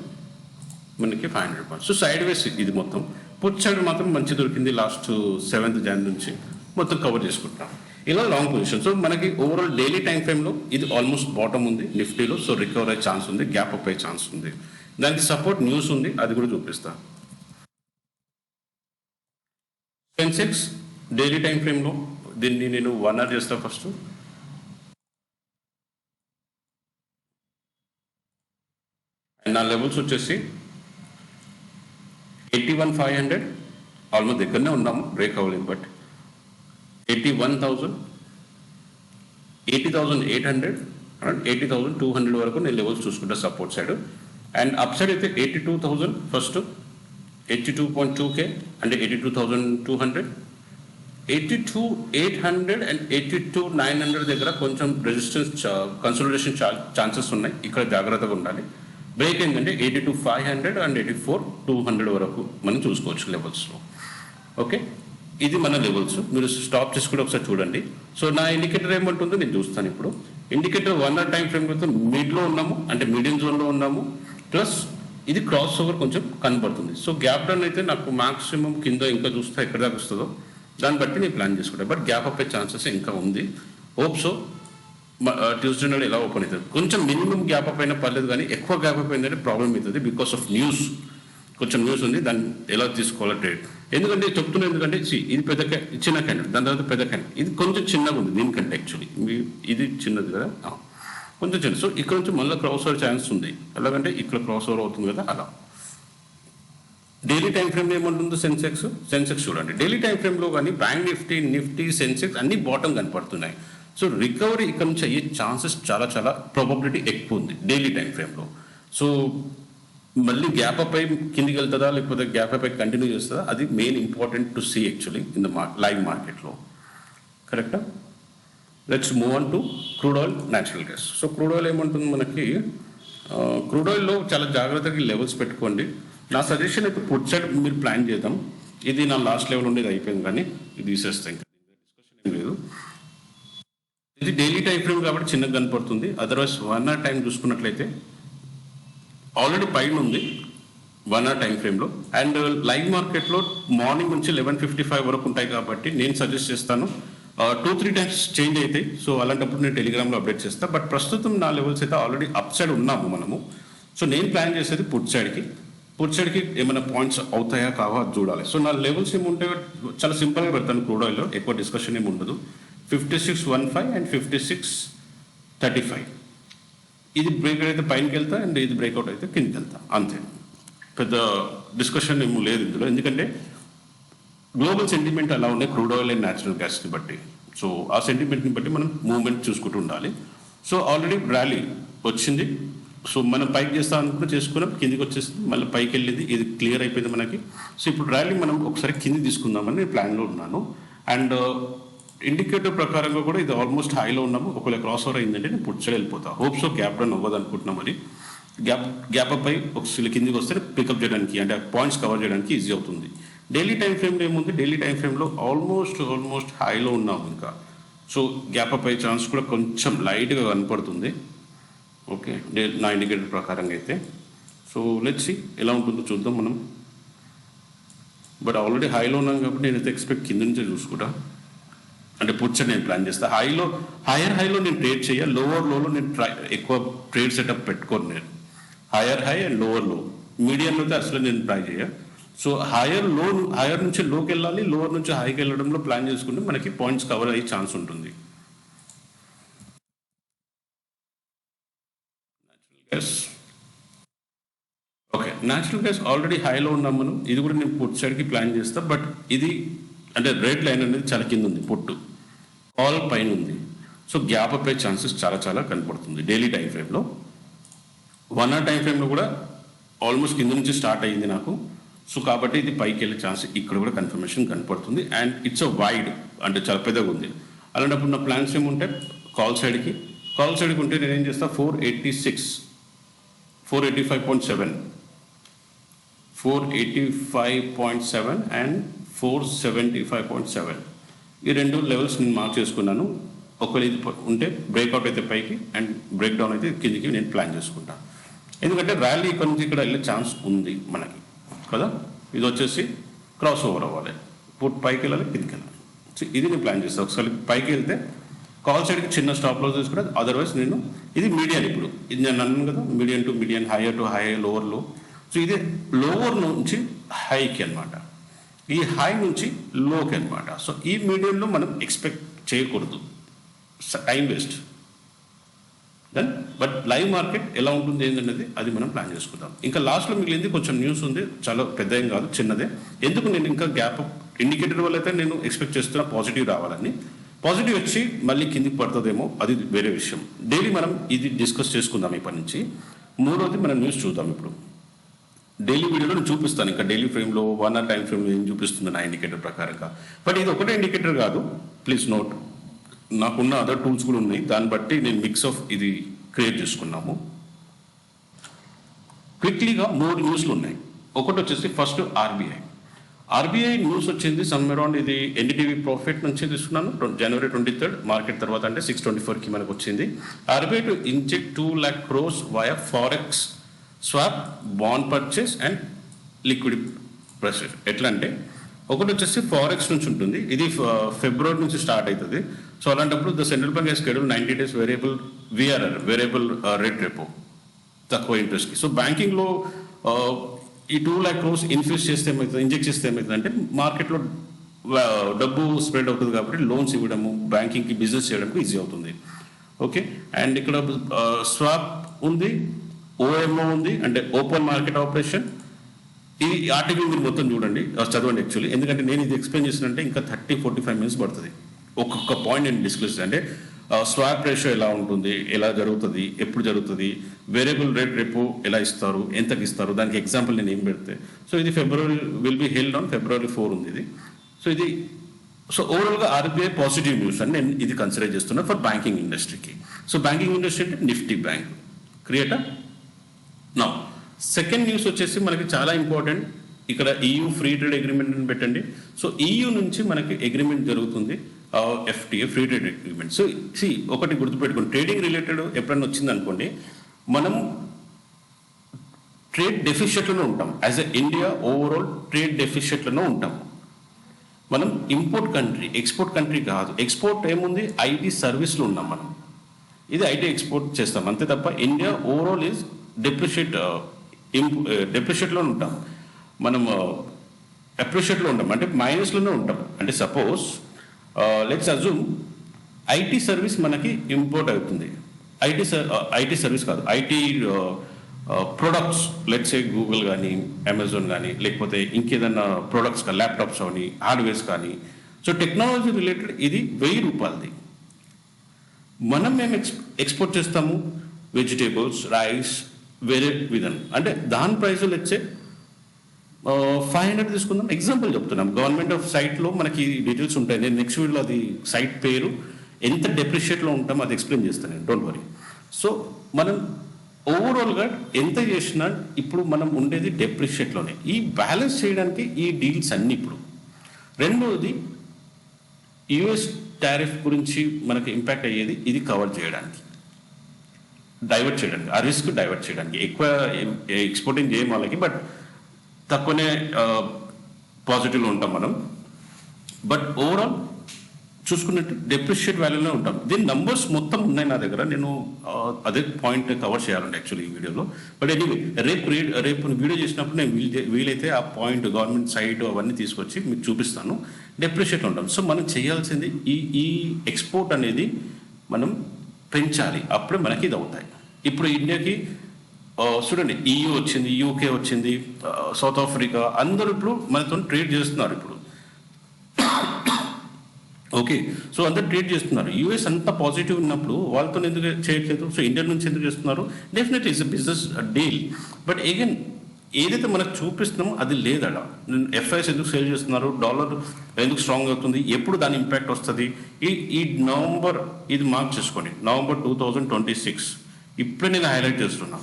మనకి 500 పాయింట్స్. సో సైడ్ వేస్ ఇది మొత్తం. పుట్ సైడ్ మాత్రం మంచి దొరికింది లాస్ట్ 7th Jan నుంచి మొత్తం కవర్ చేసుకుంటాం. ఇలా లాంగ్ పొజిషన్. సో మనకి ఓవరాల్ డైలీ టైం ఫ్రేమ్లో ఇది ఆల్మోస్ట్ బాటమ్ ఉంది నిఫ్టీలో. సో రికవర్ అయ్యే ఛాన్స్ ఉంది, గ్యాప్ అప్ అయ్యే ఛాన్స్ ఉంది. దానికి సపోర్ట్ న్యూస్ ఉంది, అది కూడా చూపిస్తా. సెన్సెక్స్ డైలీ టైం ఫ్రేమ్లో దీన్ని నేను 1 hour చేస్తా ఫస్ట్. అండ్ నా లెవెల్స్ వచ్చేసి 81,500 ఆల్మోస్ట్ దగ్గరనే ఉన్నాము, బ్రేక్ అవ్వలేదు. బట్ 81,000, 80,800 అండ్ 80,200 వరకు నేను లెవెల్స్ చూసుకుంటా support side. And up side అయితే 82,000 ఫస్ట్, 82.2K అంటే 82,200, 82,800 అండ్ 82,900 దగ్గర కొంచెం రెసిస్టెన్స్ కన్సల్టేషన్ ఛాన్సెస్ ఉన్నాయి. ఇక్కడ జాగ్రత్తగా ఉండాలి. బ్రేక్ ఏంటంటే 82,500 అండ్ 84,200 వరకు మనం చూసుకోవచ్చు లెవెల్స్లో. ఓకే, ఇది మన లెవెల్స్. మీరు స్టాప్ చేసుకుంటే ఒకసారి చూడండి. సో నా ఇండికేటర్ ఏమంటుందో నేను చూస్తాను ఇప్పుడు. ఇండికేటర్ 1 hour టైం ఫ్రేమ్ అయితే మిడ్లో ఉన్నాము, అంటే మీడియం జోన్లో ఉన్నాము. ప్లస్ ఇది క్రాస్ ఓవర్ కొంచెం కనబడుతుంది. సో గ్యాప్ డౌన్ అయితే నాకు మాక్సిమం కింద ఇంకా చూస్తే ఎక్కడ దాకా వస్తుందో దాన్ని బట్టి నేను ప్లాన్ చేసుకుంటాను. బట్ గ్యాప్ అప్ అయ్యే ఛాన్సెస్ ఇంకా ఉంది. హోప్ సో ట్యూస్డే నాడు ఎలా ఓపెన్ అవుతుంది. కొంచెం మినిమం గ్యాప్ అప్ అయినా పర్లేదు, కానీ ఎక్కువ గ్యాప్ అప్ అయిందంటే ప్రాబ్లం అవుతుంది. బికాస్ ఆఫ్ న్యూస్, కొంచెం న్యూస్ ఉంది, దాన్ని ఎలా తీసుకోవాలో ట్రేడ్. ఎందుకంటే చెప్తున్నా, ఎందుకంటే ఇది పెద్ద చిన్న క్యాండిల్, దాని తర్వాత పెద్ద క్యాండిల్, ఇది కొంచెం చిన్నగా ఉంది దీనికంటే. యాక్చువల్లీ ఇది చిన్నది కదా, కొంచెం చిన్న. సో ఇక్కడ నుంచి మళ్ళీ క్రాస్ ఓవర్ ఛాన్స్ ఉంది. ఎలాగంటే ఇక్కడ క్రాస్ ఓవర్ అవుతుంది కదా అలా. డైలీ టైం ఫ్రేమ్లో ఏమంటుందో సెన్సెక్స్ చూడండి. డైలీ టైం ఫ్రేమ్లో కానీ బ్యాంక్ నిఫ్టీ సెన్సెక్స్ అన్ని బాటమ్ కనపడుతున్నాయి. సో రికవరీ ఇక్కడ నుంచి అయ్యే ఛాన్సెస్ చాలా చాలా ప్రాబబిలిటీ ఎక్కువ ఉంది డైలీ టైం ఫ్రేమ్లో. సో మళ్ళీ గ్యాప్ అప్ అయి కిందికి వెళ్తుందా, లేకపోతే గ్యాప్ అప్ అయి కంటిన్యూ చేస్తుందా, అది main important to see actually in the live మార్కెట్లో. కరెక్టా? Let's move on to crude oil, natural gas. So crude oil ఏమంటుంది మనకి, క్రూడ్ ఆయిల్లో చాలా జాగ్రత్తగా లెవెల్స్ పెట్టుకోండి. నా సజెషన్ అయితే పుట్ సైడ్ మీరు ప్లాన్ చేద్దాం. ఇది నా లాస్ట్ లెవెల్ ఉండేది అయిపోయింది, కానీ ఇది తీసేస్తాం, ఇంకా డిస్కషన్ ఏం లేదు. ఇది డైలీ టైం ఫ్రేమ్ కాబట్టి చిన్నగా కనపడుతుంది. అదర్వైజ్ 1 hour టైం చూసుకున్నట్లయితే ఆల్రెడీ పైన ఉంది 1 hour టైం ఫ్రేమ్లో. అండ్ లైవ్ మార్కెట్లో మార్నింగ్ నుంచి 11:55 వరకు ఉంటాయి కాబట్టి నేను సజెస్ట్ చేస్తాను 2-3 times చేంజ్ అవుతాయి. సో అలాంటప్పుడు నేను టెలిగ్రామ్లో అప్డేట్ చేస్తాను. బట్ ప్రస్తుతం నా లెవెల్స్ అయితే ఆల్రెడీ అప్ సైడ్ ఉన్నాము మనము. సో నేను ప్లాన్ చేసేది పుట్ సైడ్కి ఏమైనా పాయింట్స్ అవుతాయా కావా అది చూడాలి. సో నా లెవెల్స్ ఏముంటే చాలా సింపుల్గా పెడతాను. క్రూడ్ ఆయిల్లో ఎక్కువ డిస్కషన్ ఏమి ఉండదు. 56.15 అండ్ 56.35. ఇది బ్రేక్ అయితే పైనకి వెళ్తా, అండ్ ఇది బ్రేక్అవుట్ అయితే కిందకి వెళ్తా, అంతే. పెద్ద డిస్కషన్ ఏమీ లేదు ఇందులో. ఎందుకంటే గ్లోబల్ సెంటిమెంట్ అలా ఉన్నాయి క్రూడ్ ఆయిల్ అండ్ న్యాచురల్ గ్యాస్ని బట్టి. సో ఆ సెంటిమెంట్ని బట్టి మనం మూవ్మెంట్ చూసుకుంటూ ఉండాలి. సో ఆల్రెడీ ర్యాలీ వచ్చింది. సో మనం పైకి చేస్తాం అనుకుంటే చేసుకున్నాం, కిందికి వచ్చేసింది, మళ్ళీ పైకి వెళ్ళింది, ఇది క్లియర్ అయిపోయింది మనకి. సో ఇప్పుడు ర్యాలీ మనం ఒకసారి కింది తీసుకుందామని నేను ప్లాన్లో ఉన్నాను. అండ్ ఇండికేటర్ ప్రకారంగా కూడా ఇది ఆల్మోస్ట్ హైలో ఉన్నాము. ఒకవేళ క్రాస్ ఓవర్ అయిందంటే నేను పుట్ సైడ్ వెళ్ళిపోతా. హోప్స్ గ్యాప్ డౌన్ అవ్వదు అనుకుంటున్నాం. మరి గ్యాప్ అప్ అయి ఒకసారి కిందికి వస్తే పికప్ చేయడానికి, అంటే పాయింట్స్ కవర్ చేయడానికి ఈజీ అవుతుంది. డైలీ టైం ఫ్రేమ్లో ఏముంది, డైలీ టైం ఫ్రేమ్లో ఆల్మోస్ట్ హైలో ఉన్నాము ఇంకా. సో గ్యాప్ అప్ అయ్యే ఛాన్స్ కూడా కొంచెం లైట్గా కనపడుతుంది. ఓకే, నా ఇండికేటర్ ప్రకారంగా అయితే. సో లెట్స్ సీ ఎలా ఉంటుందో చూద్దాం మనం. బట్ ఆల్రెడీ హైలో ఉన్నాం కాబట్టి నేనైతే ఎక్స్పెక్ట్ కింద నుంచే చూసుకుంటా. అంటే పుట్ సైడ్ నేను ప్లాన్ చేస్తాను. హైలో నేను ట్రేడ్ చేయాలి. లోలో నేను ఎక్కువ ట్రేడ్ సెటప్ పెట్టుకోను. నేను హై అండ్ లోవర్ లో, మీడియంలో అయితే అసలు నేను ట్రై చేయాలి. సో హైయర్ నుంచి లోకి వెళ్ళాలి, లోవర్ నుంచి హైకి వెళ్ళడంలో ప్లాన్ చేసుకుంటే మనకి పాయింట్స్ కవర్ అయ్యే ఛాన్స్ ఉంటుంది. ఓకే, న్యాచురల్ గ్యాస్ ఆల్రెడీ హైలో ఉన్నాం మనం. ఇది కూడా నేను పుట్ సైడ్కి ప్లాన్ చేస్తాను. బట్ ఇది అంటే రెడ్ లైన్ అనేది చాలా కింద ఉంది, పుట్టు ఆల్ పైన ఉంది. సో గ్యాప్ అప్ అయ్యే ఛాన్సెస్ చాలా కనపడుతుంది డైలీ టైం ఫ్రేమ్లో. 1 hour టైం ఫ్రేమ్లో కూడా ఆల్మోస్ట్ కింద నుంచి స్టార్ట్ అయ్యింది నాకు. సో కాబట్టి ఇది పైకి వెళ్ళే ఛాన్స్ ఇక్కడ కూడా కన్ఫర్మేషన్ కనపడుతుంది. అండ్ ఇట్స్ అ వైడ్, అంటే చాలా పెద్దగా ఉంది. అలాంటప్పుడు నా ప్లాన్స్ ఏముంటే కాల్ సైడ్కి ఉంటే నేను ఏం చేస్తాను, 485.7 అండ్ 475.7 ఈ రెండు లెవెల్స్ నేను మార్క్ చేసుకున్నాను. ఒకవేళ ఇది ఉంటే బ్రేక్అవుట్ అయితే పైకి అండ్ బ్రేక్ డౌన్ అయితే కిందికి నేను ప్లాన్ చేసుకుంటాను. ఎందుకంటే ర్యాలీ ఇక్కడ నుంచి ఇక్కడ వెళ్ళే ఛాన్స్ ఉంది మనకి కదా. ఇది వచ్చేసి క్రాస్ ఓవర్ అవ్వాలి, పైకి వెళ్ళాలి, కిందికి వెళ్ళాలి. సో ఇది నేను ప్లాన్ చేస్తాను. ఒకసారి పైకి వెళ్తే కాల్ సైడ్కి చిన్న స్టాప్ లాస్ తీసుకుంటే, అదర్వైజ్ నేను ఇది మీడియన్, ఇప్పుడు ఇది నేను అన్నాను కదా, median to median, hire to high, lower లో. సో ఇది లోవర్ నుంచి హైకి అనమాట, ఈ హై నుంచి లోకి అనమాట. సో ఈ మీడియంలో మనం ఎక్స్పెక్ట్ చేయకూడదు, time waste. Then but live market ఎలా ఉంటుంది ఏంటనేది అది మనం ప్లాన్ చేసుకుందాం. ఇంకా లాస్ట్లో మిగిలింది కొంచెం న్యూస్ ఉంది, చాలా పెద్ద ఏం కాదు, చిన్నదే. ఎందుకు నేను ఇంకా గ్యాప్ ఇండికేటర్ వల్ల అయితే నేను ఎక్స్పెక్ట్ చేస్తున్నా పాజిటివ్ రావాలని. పాజిటివ్ వచ్చి మళ్ళీ కిందికి పడుతుందేమో, అది వేరే విషయం. డైలీ మనం ఇది డిస్కస్ చేసుకుందాం ఇప్పటి నుంచి. మూడోది మనం న్యూస్ చూద్దాం. ఇప్పుడు డైలీ వీడియోలో నేను చూపిస్తాను, ఇంకా డైలీ ఫ్రేమ్లో 1 hour టైం ఫ్రేమ్లో ఏం చూపిస్తుంది నా ఇండికేటర్ ప్రకారంగా. బట్ ఇది ఒకటే ఇండికేటర్ కాదు, ప్లీజ్ నోట్. నాకున్న అదర్ టూల్స్ కూడా ఉన్నాయి, దాన్ని బట్టి నేను మిక్స్ ఆఫ్ ఇది క్రియేట్ చేసుకున్నాము. క్విక్లీగా 3 న్యూస్లు ఉన్నాయి. ఒకటి వచ్చేసి ఫస్ట్ ఆర్బీఐ న్యూస్ వచ్చింది సమ్ అరౌండ్, ఇది ఎన్డీటీవీ ప్రాఫిట్ నుంచి తీసుకున్నాను, January 23rd మార్కెట్ తర్వాత అంటే 6:24కి మనకు వచ్చింది. RBI to inject 2 lakh crores via forex swap, bond purchase and liquid pressure. ఎట్లా అంటే ఒకటి వచ్చేసి ఫారెక్స్ నుంచి ఉంటుంది, ఇది ఫిబ్రవరి నుంచి స్టార్ట్ అవుతుంది. సో అలాంటప్పుడు the central bank schedule 90 days variable VRR, variable rate repo, తక్కువ ఇంట్రెస్ట్కి. సో బ్యాంకింగ్లో ఈ 2 lakh crores ఇన్ఫ్యూజ్ చేస్తే ఏమవుతుంది, ఇంజెక్ట్ చేస్తే ఏమవుతుంది అంటే మార్కెట్లో డబ్బు స్ప్రెడ్ అవుతుంది కాబట్టి లోన్స్ ఇవ్వడము, బ్యాంకింగ్కి బిజినెస్ చేయడానికి ఈజీ అవుతుంది. ఓకే, అండ్ ఇక్కడ స్వాప్ ఉంది, ఓఎంఓ ఉంది, అంటే ఓపెన్ మార్కెట్ ఆపరేషన్. ఈ ఆర్టికల్ మీరు మొత్తం చూడండి, చదవండి యాక్చువల్లీ, ఎందుకంటే నేను ఇది ఎక్స్ప్లెయిన్ చేసినంటే ఇంకా 30-45 minutes పడుతుంది. ఒక్కొక్క పాయింట్ నేను డిస్కస్ అంటే స్వాప్ రేషియో ఎలా ఉంటుంది, ఎలా జరుగుతుంది, ఎప్పుడు జరుగుతుంది, వేరియబుల్ రేట్ రెపో ఎలా ఇస్తారు, ఎంతకి ఇస్తారు, దానికి ఎగ్జాంపుల్ నేను ఏం పెడితే. సో ఇది February will be held on February 4 ఉంది ఇది. సో ఇది ఓవరాల్గా ఆర్బీఐ పాజిటివ్ న్యూస్ అని నేను ఇది కన్సిడర్ చేస్తున్నా ఫర్ బ్యాంకింగ్ ఇండస్ట్రీకి. సో బ్యాంకింగ్ ఇండస్ట్రీ అంటే నిఫ్టీ బ్యాంక్ క్రియేట్ నా. సెకండ్ న్యూస్ వచ్చేసి మనకి చాలా ఇంపార్టెంట్, ఇక్కడ EU ఫ్రీ ట్రేడ్ అగ్రిమెంట్ అని పెట్టండి. సో EU నుంచి మనకి అగ్రిమెంట్ జరుగుతుంది, FTA free trade agreement. So ఒకటి గుర్తుపెట్టుకోండి, ట్రేడింగ్ రిలేటెడ్ ఎప్పుడైనా వచ్చింది అనుకోండి, మనం ట్రేడ్ డెఫిషియట్లోనే ఉంటాం. As a India overall trade డెఫిషియట్లోనే ఉంటాం. మనం ఇంపోర్ట్ కంట్రీ, ఎక్స్పోర్ట్ కంట్రీ కాదు. ఎక్స్పోర్ట్ ఏముంది, ఐటీ సర్వీస్లో ఉన్నాం మనం, ఇది ఐటీ ఎక్స్పోర్ట్ చేస్తాం అంతే తప్ప ఇండియా ఓవరాల్ ఈజ్ డెప్రిషియేట్లో ఉంటాం. మనం అప్రిషియేట్లో ఉంటాం, అంటే మైనస్లోనే ఉంటాం. అంటే suppose let's assume IT service మనకి ఇంపోర్ట్ అవుతుంది, ఐటీ సర్వీస్ కాదు, IT products, let's A Google కానీ, అమెజాన్ కానీ, లేకపోతే ఇంకేదన్నా ప్రొడక్ట్స్ కానీ, ల్యాప్టాప్స్ కానీ, హార్డ్వేర్స్ కానీ. సో టెక్నాలజీ రిలేటెడ్ ఇది 1000 రూపాయలది. మేము ఎక్స్పోర్ట్ చేస్తాము వెజిటేబుల్స్, రైస్, వేరే విధానం, అంటే దాని ప్రైస్ లెట్సే 500 తీసుకుందాం, ఎగ్జాంపుల్ చెప్తున్నాం. గవర్నమెంట్ ఆఫ్ సైట్లో మనకి డీటెయిల్స్ ఉంటాయి, నేను నెక్స్ట్ వీడియోలో అది సైట్ పేరు, ఎంత డెప్రిషియేట్లో ఉంటామో అది ఎక్స్ప్లెయిన్ చేస్తాను నేను, డోంట్ వరీ. సో మనం ఓవరాల్గా ఎంత చేసినా ఇప్పుడు మనం ఉండేది డెప్రిషియేట్లోనే. ఈ బ్యాలెన్స్ చేయడానికి ఈ డీల్స్ అన్నీ. ఇప్పుడు రెండోది యుఎస్ టారిఫ్ గురించి మనకు ఇంపాక్ట్ అయ్యేది, ఇది కవర్ చేయడానికి, డైవర్ట్ చేయడానికి, ఆ రిస్క్ డైవర్ట్ చేయడానికి. ఎక్కువ ఎక్స్పోర్టింగ్ చేయం వాళ్ళకి, బట్ తక్కువనే పాజిటివ్లో ఉంటాం మనం. బట్ ఓవరాల్ చూసుకున్నట్టు డెప్రిషియేట్ వాల్యూలో ఉంటాం. దీని నంబర్స్ మొత్తం ఉన్నాయి నా దగ్గర, నేను అదే పాయింట్ కవర్ చేయాలండి యాక్చువల్లీ ఈ వీడియోలో. బట్ ఎనీవే రేపు వీడియో చేసినప్పుడు నేను వీలైతే ఆ పాయింట్ గవర్నమెంట్ సైట్ అవన్నీ తీసుకొచ్చి మీకు చూపిస్తాను. డెప్రిషియేట్లో ఉంటాం. సో మనం చేయాల్సింది ఈ ఎక్స్పోర్ట్ అనేది మనం పెంచాలి, అప్పుడే మనకి ఇది అవుతాయి. ఇప్పుడు ఇండియాకి చూడండి, EU వచ్చింది, UK వచ్చింది, సౌత్ ఆఫ్రికా, అందరూ ఇప్పుడు మనతో ట్రేడ్ చేస్తున్నారు ఇప్పుడు. ఓకే, సో అందరు ట్రేడ్ చేస్తున్నారు. యూఎస్ అంత పాజిటివ్ ఉన్నప్పుడు వాళ్ళతో ఎందుకు చేయట్లేదు? సో ఇండియా నుంచి ఎందుకు చేస్తున్నారు? Definitely it's business deal. But again ఏదైతే మనకు చూపిస్తున్నామో అది లేదడ. FIs ఎందుకు సేల్ చేస్తున్నారు, డాలర్ ఎందుకు స్ట్రాంగ్ అవుతుంది, ఎప్పుడు దాని ఇంపాక్ట్ వస్తుంది? ఈ నవంబర్ ఇది మార్క్ చేసుకోండి, November 2026 ఇప్పుడే నేను హైలైట్ చేస్తున్నా.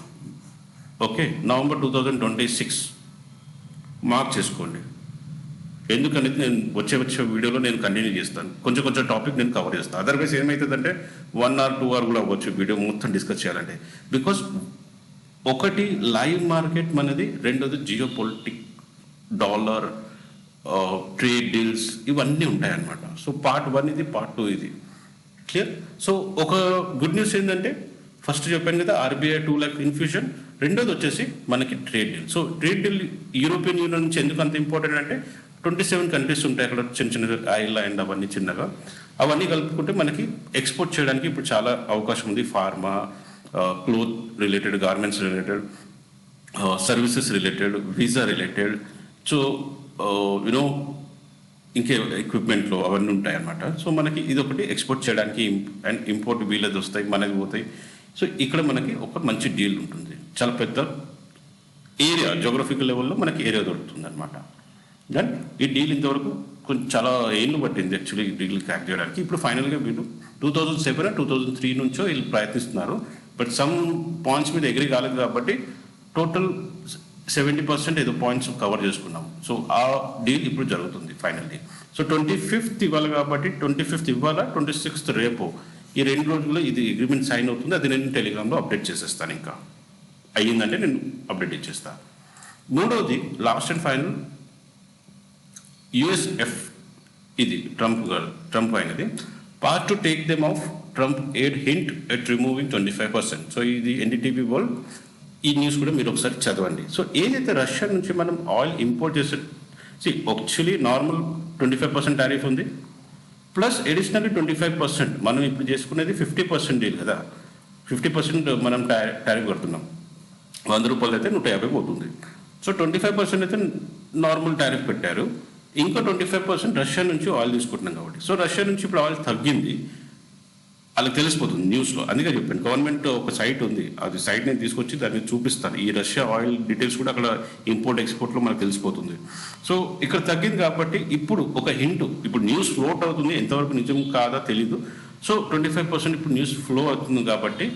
ఓకే, November 2026 మార్క్ చేసుకోండి. ఎందుకనేది నేను వచ్చే వీడియోలో నేను కంటిన్యూ చేస్తాను. కొంచెం టాపిక్ నేను కవర్ చేస్తాను. అదర్వైజ్ ఏమవుతుందంటే 1 or 2 hours కూడా అవ్వచ్చు వీడియో మొత్తం డిస్కస్ చేయాలంటే. బికాస్ ఒకటి లైవ్ మార్కెట్ మనది, రెండోది geo politic, dollar, trade deals ఇవన్నీ ఉంటాయన్నమాట. సో పార్ట్ 1 ఇది, పార్ట్ 2 ఇది. క్లియర్? సో ఒక గుడ్ న్యూస్ ఏంటంటే ఫస్ట్ చెప్పాను కదా RBI 2 lakh ఇన్ఫ్యూషన్, రెండోది వచ్చేసి మనకి trade deal. So trade deal European Union నుంచి ఎందుకు అంత ఇంపార్టెంట్ అంటే 27 కంట్రీస్ ఉంటాయి అక్కడ, చిన్న చిన్న ఐర్లాండ్ అవన్నీ చిన్నగా, అవన్నీ కలుపుకుంటే మనకి ఎక్స్పోర్ట్ చేయడానికి ఇప్పుడు చాలా అవకాశం ఉంది. Pharma, cloth related, garments related, services related, visa related, so you know ఇంకే ఎక్విప్మెంట్లో అవన్నీ ఉంటాయి అన్నమాట. సో మనకి ఇది ఒకటి ఎక్స్పోర్ట్ చేయడానికి అండ్ ఇంపోర్ట్ వీళ్ళది వస్తాయి, మనకి పోతాయి. సో ఇక్కడ మనకి ఒక మంచి డీల్ ఉంటుంది, చాలా పెద్ద ఏరియా, జోగ్రఫికల్ లెవెల్లో మనకి ఏరియా దొరుకుతుంది అనమాట. దెన్ ఈ డీల్ ఇంతవరకు కొంచెం చాలా ఏళ్ళు పట్టింది యాక్చువల్లీ ఈ డీల్ క్రాక్ చేయడానికి. ఇప్పుడు ఫైనల్గా వీళ్ళు 2007 2003 నుంచో వీళ్ళు ప్రయత్నిస్తున్నారు, బట్ సమ్ పాయింట్స్ మీద ఎగ్రీ కాలేదు కాబట్టి టోటల్ 70% ఏదో పాయింట్స్ కవర్ చేసుకున్నాం. సో ఆ డీల్ ఇప్పుడు జరుగుతుంది ఫైనల్లీ. సో 25th ఇవ్వాలి కాబట్టి 25th ఇవ్వాలా, 26th రేపు, ఈ 2 రోజుల్లో ఇది అగ్రిమెంట్ సైన్ అవుతుంది. అది నేను టెలిగ్రామ్లో అప్డేట్ చేసేస్తాను, ఇంకా అయ్యిందంటే నేను అప్డేట్ ఇచ్చేస్తాను. మూడోది లాస్ట్ అండ్ ఫైనల్ USF, ఇది ట్రంప్ అయినది. Part to take them of Trump aid hint at removing 25%. So ఇది NDTV వరల్డ్, ఈ న్యూస్ కూడా మీరు ఒకసారి చదవండి. సో ఏదైతే రష్యా నుంచి మనం ఆయిల్ ఇంపోర్ట్ చేసే, యాక్చువల్లీ నార్మల్ 25% టారిఫ్ ఉంది, ప్లస్ అడిషనల్లీ 25%. మనం ఇప్పుడు చేసుకునేది 50% డీల్ కదా, 50% మనం టారిఫ్ కడుతున్నాం. 100 రూపాయలు అయితే 150 పోతుంది. సో 25% అయితే నార్మల్ టారిఫ్ పెట్టారు, ఇంకా 25% రష్యా నుంచి ఆయిల్ తీసుకుంటున్నాం కాబట్టి. సో రష్యా నుంచి ఇప్పుడు ఆయిల్ తగ్గింది, వాళ్ళకి తెలిసిపోతుంది న్యూస్లో. అందుకే చెప్పాను, గవర్నమెంట్ ఒక సైట్ ఉంది, అది సైట్ నేను తీసుకొచ్చి దాన్ని చూపిస్తాను. ఈ రష్యా ఆయిల్ డీటెయిల్స్ కూడా అక్కడ ఇంపోర్ట్ ఎక్స్పోర్ట్లో మనకు తెలిసిపోతుంది. సో ఇక్కడ తగ్గింది కాబట్టి ఇప్పుడు ఒక హింట్, ఇప్పుడు న్యూస్ ఫ్లోట్ అవుతుంది, ఎంతవరకు నిజం కాదా తెలీదు. సో 25% ఇప్పుడు న్యూస్ ఫ్లో అవుతుంది కాబట్టి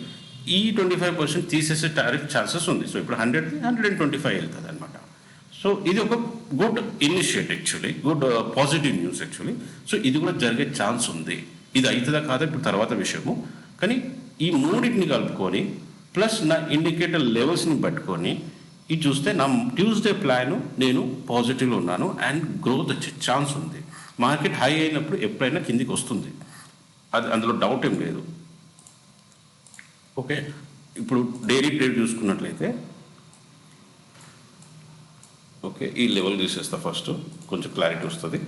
ఈ 25% తీసేసే టారిఫ్ ఛాన్సెస్ ఉంది. సో ఇప్పుడు 100కి 125 వెళ్తుంది అనమాట. సో ఇది ఒక good initiate actually, good positive news actually. So ఇది కూడా జరిగే ఛాన్స్ ఉంది. ఇది అవుతుందా కాదా ఇప్పుడు తర్వాత విషయము, కానీ ఈ మూడింటిని కలుపుకొని ప్లస్ నా ఇండికేటర్ లెవెల్స్ని పట్టుకొని ఇది చూస్తే నా ట్యూస్డే ప్లాన్ నేను పాజిటివ్లో ఉన్నాను అండ్ గ్రోత్ వచ్చే ఛాన్స్ ఉంది. మార్కెట్ హై అయినప్పుడు ఎప్పుడైనా కిందికి వస్తుంది, అది అందులో డౌట్ ఏం లేదు. ఓకే, ఇప్పుడు డైలీ ట్రేడ్ చూసుకున్నట్లయితే ఓకే, ఈ లెవెల్ తీసేస్తా ఫస్ట్, కొంచెం క్లారిటీ వస్తుంది.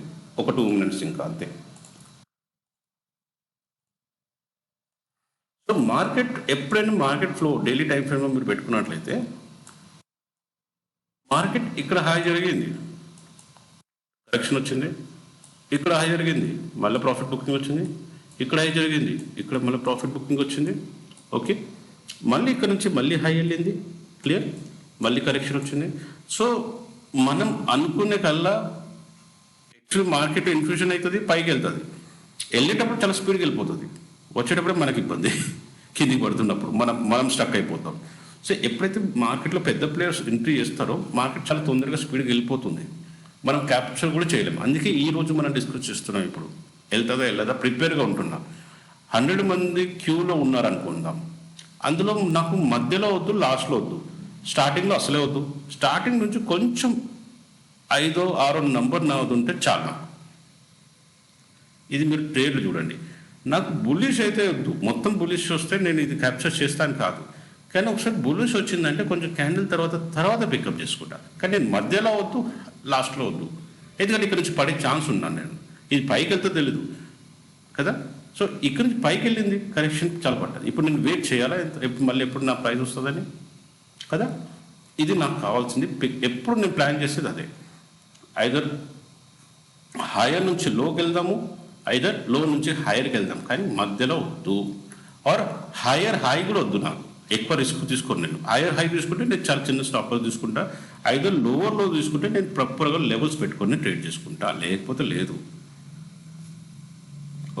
ఒక 2 minutes ఇంకా అంతే. సో మార్కెట్ ఎప్పుడైనా మార్కెట్ ఫ్లో డైలీ టైం ఫ్రేమ్లో మీరు పెట్టుకున్నట్లయితే మార్కెట్ ఇక్కడ హై జరిగింది, కరెక్షన్ వచ్చింది, ఇక్కడ హై జరిగింది, మళ్ళీ ప్రాఫిట్ బుకింగ్ వచ్చింది, ఇక్కడ హై జరిగింది, ఇక్కడ మళ్ళీ ప్రాఫిట్ బుకింగ్ వచ్చింది. ఓకే, మళ్ళీ ఇక్కడ నుంచి మళ్ళీ హై వెళ్ళింది, క్లియర్, మళ్ళీ కరెక్షన్ వచ్చింది. సో మనం అనుకునే కల్లా యాక్చువల్లీ మార్కెట్ ఇన్ఫ్యూషన్ అవుతుంది, పైకి వెళ్తుంది, వెళ్ళేటప్పుడు చాలా స్పీడ్కి వెళ్ళిపోతుంది, వచ్చేటప్పుడే మనకి ఇబ్బంది, కిందికి పడుతున్నప్పుడు మనం స్టక్ అయిపోతాం. సో ఎప్పుడైతే మార్కెట్లో పెద్ద ప్లేయర్స్ ఎంట్రీ చేస్తారో మార్కెట్ చాలా తొందరగా స్పీడ్గా వెళ్ళిపోతుంది, మనం క్యాప్చర్ కూడా చేయలేము. అందుకే ఈ రోజు మనం డిస్కస్ చేస్తున్నాం, ఇప్పుడు వెళ్తుందా వెళ్ళదా ప్రిపేర్గా ఉంటున్నాం. 100 మంది క్యూలో ఉన్నారనుకుందాం, అందులో నాకు మధ్యలో వద్దు, లాస్ట్లో వద్దు, స్టార్టింగ్లో అసలే వద్దు, స్టార్టింగ్ నుంచి కొంచెం 5 6 నంబర్ నా వద్దు ఉంటే చాలా. ఇది మీరు ట్రేడ్లు చూడండి, నాకు బుల్లిష్ అయితే వద్దు, మొత్తం బుల్లిష్ వస్తే నేను ఇది క్యాప్చర్ చేస్తాను కాదు, కానీ ఒకసారి బుల్లిష్ వచ్చిందంటే కొంచెం క్యాండిల్ తర్వాత పికప్ చేసుకుంటా. కానీ నేను మధ్యలో వద్దు, లాస్ట్లో వద్దు, ఎందుకంటే ఇక్కడ నుంచి పడే ఛాన్స్ ఉన్నాను నేను. ఇది పైకి వెళ్తే తెలీదు కదా. సో ఇక్కడ నుంచి పైకి వెళ్ళింది, కరెక్షన్ చాలా పడ్డది. ఇప్పుడు నేను వెయిట్ చేయాలా మళ్ళీ ఎప్పుడు నా ప్రైస్ వస్తుందని కదా. ఇది నాకు కావాల్సింది, ఎప్పుడు నేను ప్లాన్ చేసేది అదే, ఐదర్ హైయర్ నుంచి లోకి వెళ్దాము, ఐదర్ లో నుంచి హైయర్కి వెళ్దాం, కానీ మధ్యలో వద్దు. ఆర్ హైయర్ హై కూడా వద్దు, నాకు ఎక్కువ రిస్క్ తీసుకోను. నేను హైయర్ హై తీసుకుంటే నేను చాలా చిన్న స్టాప్లో తీసుకుంటా, ఐదర్ లోవర్లో తీసుకుంటే నేను ప్రాపర్గా లెవెల్స్ పెట్టుకొని ట్రేడ్ చేసుకుంటా, లేకపోతే లేదు.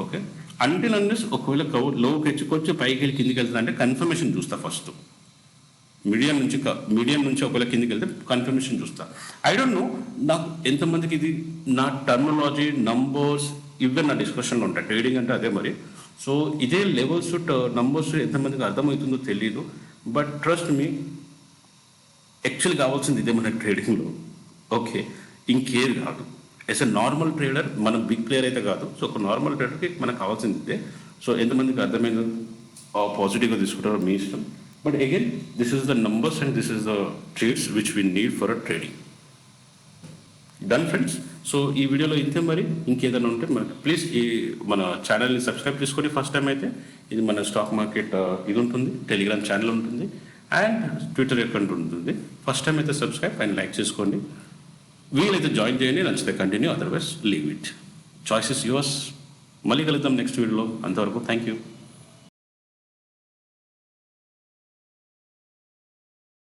ఓకే, అంటిల్ అన్లెస్ ఒకవేళ లోకి వచ్చి కొంచెం పైకి వెళ్ళి కిందికి వెళ్తుంది అంటే కన్ఫర్మేషన్ చూస్తా ఫస్ట్. మీడియం నుంచి ఒకవేళ కిందికి వెళ్తే కన్ఫర్మేషన్ చూస్తా. ఐ డోంట్ నో నాకు ఎంతమందికి ఇది నా టర్మినాలజీ నంబర్స్ ఇవే నా డిస్కషన్లో ఉంటాయి, ట్రేడింగ్ అంటే అదే మరి. సో ఇదే లెవెల్స్ నంబర్స్ ఎంతమందికి అర్థమవుతుందో తెలీదు, బట్ ట్రస్ట్ మీ యాక్చువల్లీ కావాల్సింది ఇదే మన ట్రేడింగ్లో. ఓకే, ఇంకేది కాదు. యాజ్ ఎ నార్మల్ ట్రేడర్, మనం బిగ్ ప్లేయర్ అయితే కాదు. సో ఒక నార్మల్ ట్రేడర్కి మనకు కావాల్సింది ఇదే. సో ఎంతమందికి అర్థమైందో పాజిటివ్గా తీసుకుంటారో మీ ఇష్టం. But again this is the numbers and this is the trades which we need for a trading. Done friends. So ఈ వీడియోలో ఇంతే. మరి ఇంకేదైనా ఉంటే మనకి ప్లీజ్ ఈ మన ఛానల్ని సబ్స్క్రైబ్ చేసుకొని ఫస్ట్ టైం అయితే. ఇది మన స్టాక్ మార్కెట్ ఇది ఉంటుంది, టెలిగ్రామ్ ఛానల్ ఉంటుంది అండ్ ట్విట్టర్ అకౌంట్ ఉంటుంది. ఫస్ట్ టైం అయితే సబ్స్క్రైబ్ అండ్ లైక్ చేసుకోండి. వీలైతే జాయిన్ చేయండి, నచ్చితే continue, otherwise leave it. Choice is yours. మళ్ళీ కలుద్దాం నెక్స్ట్ వీడియోలో. అంతవరకు థ్యాంక్ యూ.